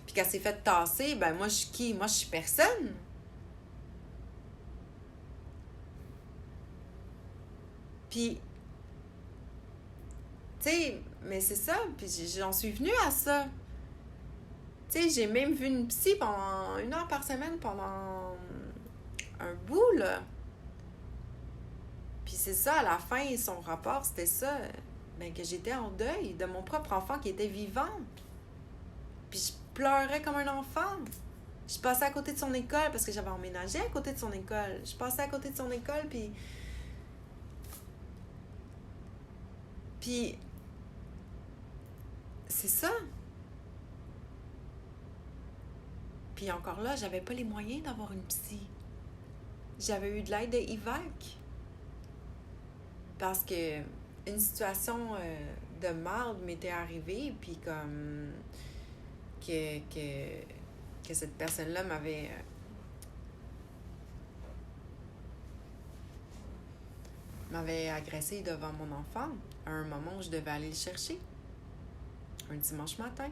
puis qu'elle s'est fait tasser, moi, je suis qui? Moi, je suis personne. Puis, tu sais, mais c'est ça, puis j'en suis venue à ça. Tu sais, j'ai même vu une psy pendant 1 heure par semaine pendant un bout, là. Puis c'est ça, à la fin, son rapport, c'était ça, que j'étais en deuil de mon propre enfant qui était vivant. Puis je pleurais comme un enfant. Je passais à côté de son école parce que j'avais emménagé à côté de son école. Je passais à côté de son école, puis c'est ça. Puis encore là, j'avais pas les moyens d'avoir une psy. J'avais eu de l'aide de IVAC. Parce que une situation de marde m'était arrivée, puis comme que cette personne-là m'avait agressée devant mon enfant à un moment où je devais aller le chercher. Un dimanche matin.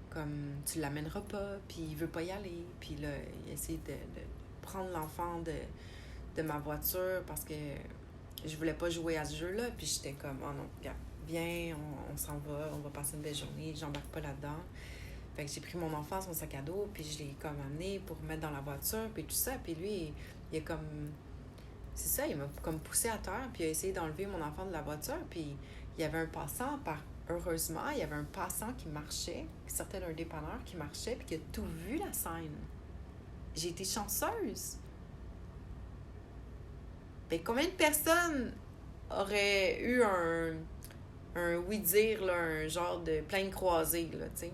Comme, tu l'amèneras pas, puis il veut pas y aller. Puis là, il essaie de prendre l'enfant de ma voiture parce que je voulais pas jouer à ce jeu-là. Puis j'étais comme, oh non, regarde, viens, on s'en va, on va passer une belle journée, j'embarque pas là-dedans. Fait que j'ai pris mon enfant, son sac à dos, puis je l'ai comme amené pour mettre dans la voiture, puis tout ça. Puis lui, il a comme... C'est ça, il m'a comme poussé à terre, puis il a essayé d'enlever mon enfant de la voiture, puis il y avait un passant, heureusement, il y avait un passant qui marchait, qui sortait d'un dépanneur, qui marchait, puis qui a tout vu la scène. J'ai été chanceuse. Ben, combien de personnes auraient eu un oui-dire, là, un genre de pleine croisée, là, tu sais?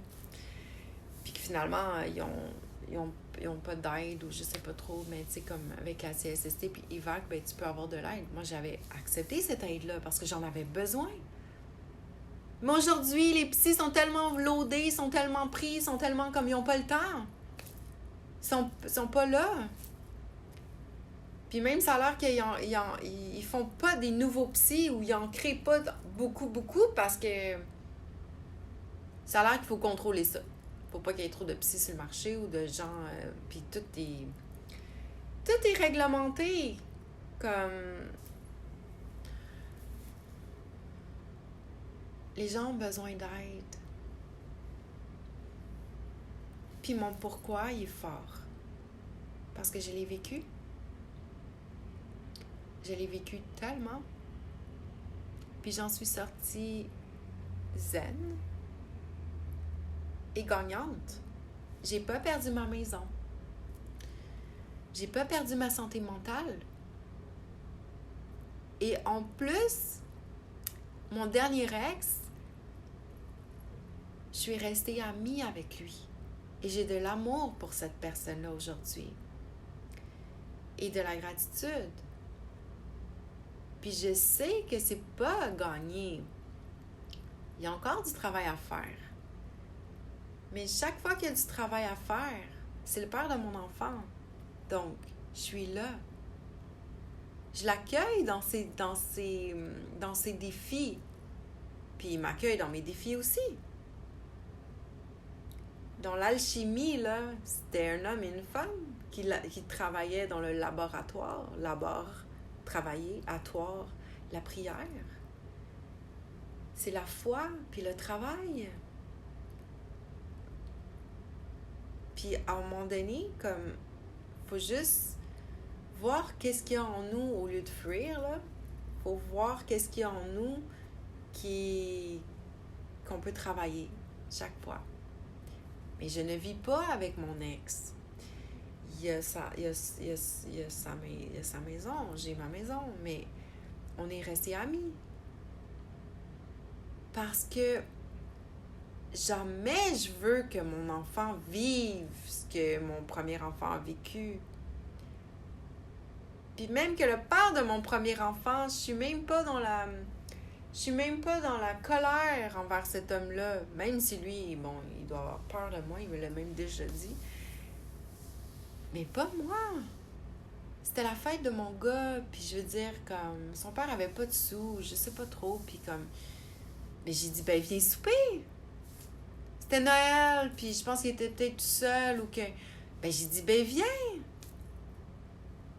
Puis que finalement, ils ont ont pas d'aide ou je sais pas trop, mais tu sais, comme avec la CSST puis IVAC, ben tu peux avoir de l'aide. Moi, j'avais accepté cette aide-là parce que j'en avais besoin. Mais aujourd'hui, les psys sont tellement loadés, ils sont tellement pris, ils sont tellement comme ils n'ont pas le temps. Ils sont pas là. Puis même, ça a l'air qu'ils font pas des nouveaux psys ou ils en créent pas beaucoup parce que ça a l'air qu'il faut contrôler ça. Faut pas qu'il y ait trop de psys sur le marché ou de gens... puis tout est réglementé. Comme... Les gens ont besoin d'aide. Puis mon pourquoi, il est fort. Parce que je l'ai vécu. Je l'ai vécu tellement. Puis j'en suis sortie zen et gagnante. J'ai pas perdu ma maison. J'ai pas perdu ma santé mentale. Et en plus, mon dernier ex, je suis restée amie avec lui. Et j'ai de l'amour pour cette personne-là aujourd'hui. Et de la gratitude. Puis je sais que c'est pas gagné. Il y a encore du travail à faire. Mais chaque fois qu'il y a du travail à faire, c'est le père de mon enfant. Donc, je suis là. Je l'accueille dans ses défis. Puis il m'accueille dans mes défis aussi. Dans l'alchimie, là, c'était un homme et une femme qui travaillaient dans le laboratoire. Travailler, atoire, la prière. C'est la foi, puis le travail. Puis à un moment donné, comme, faut juste voir qu'est-ce qu'il y a en nous au lieu de fuir, là. Faut voir qu'est-ce qu'il y a en nous qu'on peut travailler chaque fois. Mais je ne vis pas avec mon ex. Il y a sa maison, j'ai ma maison, mais on est restés amis. Parce que jamais je veux que mon enfant vive ce que mon premier enfant a vécu. Puis même que le père de mon premier enfant, je suis même pas dans la colère envers cet homme-là. Même si lui, bon, il doit avoir peur de moi, il me l'a même déjà dit. Mais pas moi. C'était la fête de mon gars, puis je veux dire, comme, son père avait pas de sous, je sais pas trop, puis comme... Mais j'ai dit, ben viens souper. C'était Noël, puis je pense qu'il était peut-être tout seul, ou que... Ben j'ai dit, ben viens.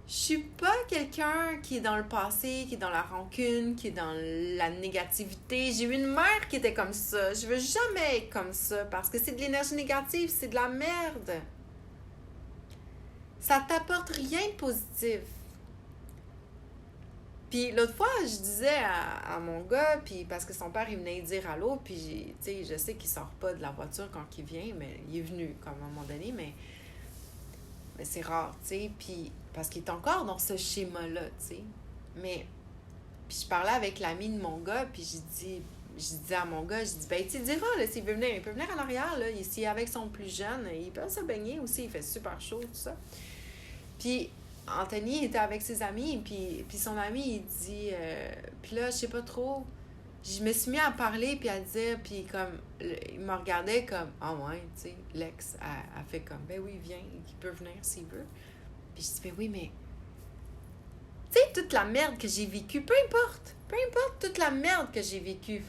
Je suis pas quelqu'un qui est dans le passé, qui est dans la rancune, qui est dans la négativité. J'ai eu une mère qui était comme ça. Je veux jamais être comme ça, parce que c'est de l'énergie négative, c'est de la merde. Ça t'apporte rien de positif. Puis l'autre fois, je disais à mon gars, puis parce que son père, il venait dire allô, puis tu sais, je sais qu'il sort pas de la voiture quand il vient, mais il est venu comme à un moment donné, mais c'est rare, tu sais, puis parce qu'il est encore dans ce schéma-là, tu sais. Mais, puis je parlais avec l'ami de mon gars, puis je disais à mon gars, je dis, ben tu diras, là, s'il veut venir, il peut venir en arrière, là, ici avec son plus jeune, il peut se baigner aussi, il fait super chaud, tout ça. Puis Anthony était avec ses amis, puis son ami, il dit... puis là, je sais pas trop... Je me suis mis à parler, puis à dire, puis comme... Il me regardait comme... Ah ouais, tu sais, l'ex a fait comme... Ben oui, viens, il peut venir s'il veut. Puis je dis, ben oui, mais... Tu sais, toute la merde que j'ai vécue, peu importe toute la merde que j'ai vécue.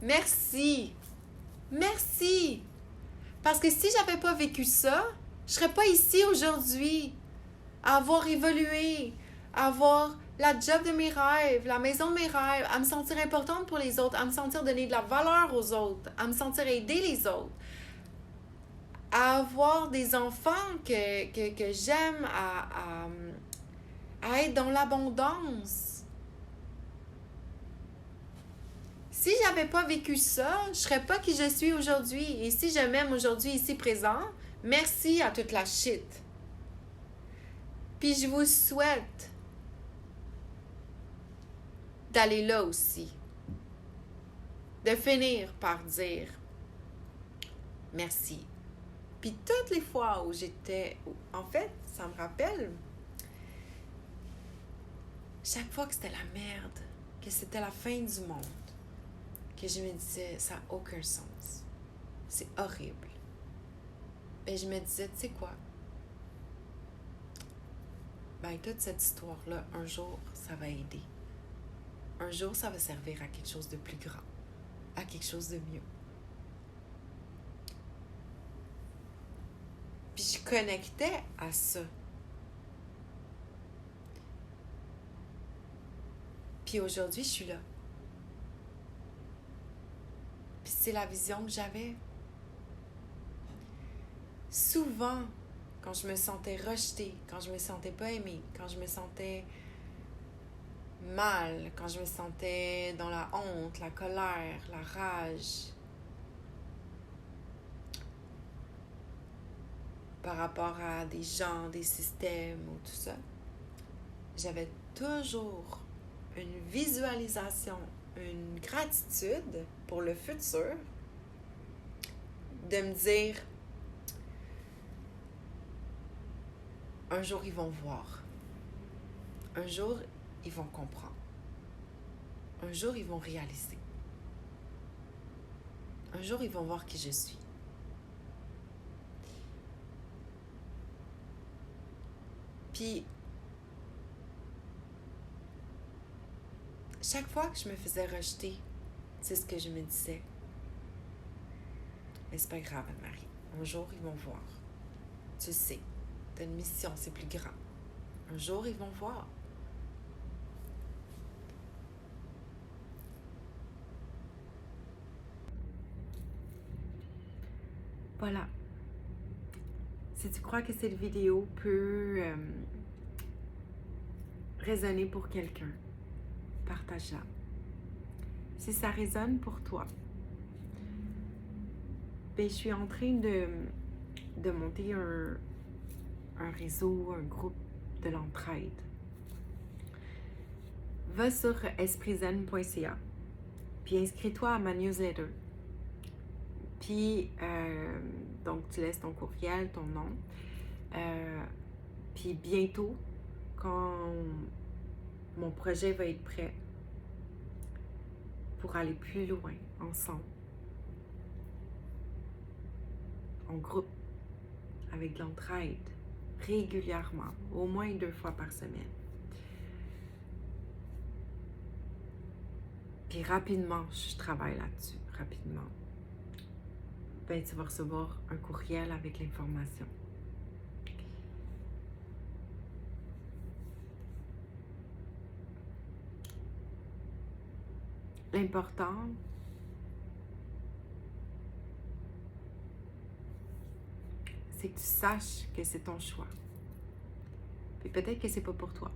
Merci. Parce que si j'avais pas vécu ça... Je serais pas ici aujourd'hui à avoir évolué, à avoir la job de mes rêves, la maison de mes rêves, à me sentir importante pour les autres, à me sentir donner de la valeur aux autres, à me sentir aider les autres, à avoir des enfants que j'aime, à être dans l'abondance. Si j'avais pas vécu ça, je serais pas qui je suis aujourd'hui. Et si je m'aime aujourd'hui ici présent, merci à toute la shit. Puis je vous souhaite d'aller là aussi. De finir par dire merci. Puis toutes les fois où j'étais... En fait, ça me rappelle... Chaque fois que c'était la merde, que c'était la fin du monde, que je me disais, ça n'a aucun sens. C'est horrible. Et je me disais, tu sais quoi? Ben, toute cette histoire-là, un jour, ça va aider. Un jour, ça va servir à quelque chose de plus grand, à quelque chose de mieux. Puis je connectais à ça. Puis aujourd'hui, je suis là. Puis c'est la vision que j'avais. Souvent, quand je me sentais rejetée, quand je me sentais pas aimée, quand je me sentais mal, quand je me sentais dans la honte, la colère, la rage, par rapport à des gens, des systèmes ou tout ça, j'avais toujours une visualisation, une gratitude pour le futur, de me dire, un jour ils vont voir, un jour ils vont comprendre, un jour ils vont réaliser, un jour ils vont voir qui je suis. Puis, chaque fois que je me faisais rejeter, c'est ce que je me disais. Mais c'est pas grave, Anne-Marie. Un jour, ils vont voir. Tu sais, t'as une mission, c'est plus grand. Un jour, ils vont voir. Voilà. Si tu crois que cette vidéo peut résonner pour quelqu'un, partage-la. Si ça résonne pour toi, ben, je suis en train de monter un réseau, un groupe de l'entraide. Va sur espritzen.ca, puis inscris-toi à ma newsletter. Puis, donc, tu laisses ton courriel, ton nom. Puis bientôt, quand mon projet va être prêt pour aller plus loin ensemble, en groupe, avec de l'entraide, régulièrement, au moins 2 fois par semaine. Puis rapidement, je travaille là-dessus, rapidement. Ben, tu vas recevoir un courriel avec l'information. L'important, c'est que tu saches que c'est ton choix. Puis peut-être que c'est pas pour toi.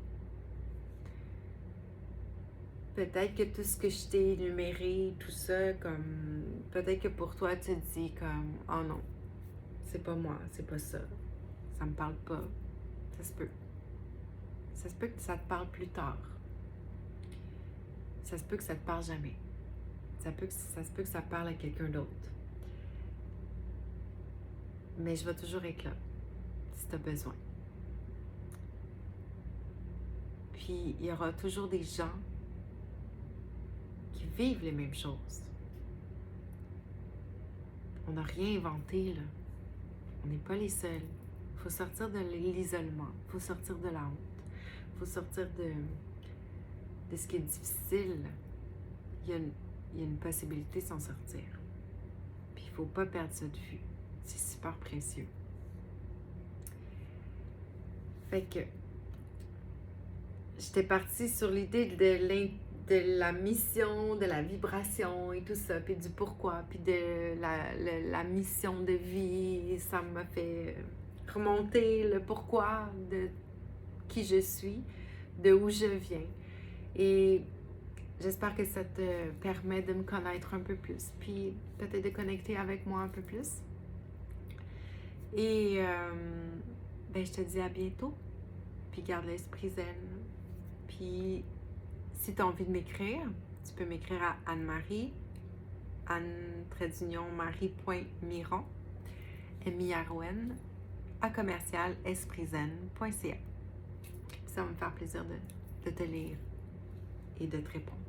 Peut-être que tout ce que je t'ai énuméré, tout ça, comme... Peut-être que pour toi, tu te dis comme... Oh non, c'est pas moi, c'est pas ça. Ça me parle pas. Ça se peut. Ça se peut que ça te parle plus tard. Ça se peut que ça te parle jamais. Ça se peut que ça parle à quelqu'un d'autre. Mais je vais toujours être là, si tu as besoin. Puis, il y aura toujours des gens qui vivent les mêmes choses. On n'a rien inventé, là. On n'est pas les seuls. Il faut sortir de l'isolement. Il faut sortir de la honte. Il faut sortir de ce qui est difficile. Il y a une possibilité de s'en sortir. Puis, il ne faut pas perdre ça de vue. C'est super précieux. Fait que j'étais partie sur l'idée de la mission, de la vibration et tout ça, puis du pourquoi, puis de la mission de vie. Ça m'a fait remonter le pourquoi de qui je suis, de où je viens. Et j'espère que ça te permet de me connaître un peu plus, puis peut-être de connecter avec moi un peu plus. Et ben, je te dis à bientôt, puis garde l'esprit zen. Puis si tu as envie de m'écrire, tu peux m'écrire à Anne-Marie, Anne-Marie.miron miarouen@espritzen.ca. Ça va me faire plaisir de te lire et de te répondre.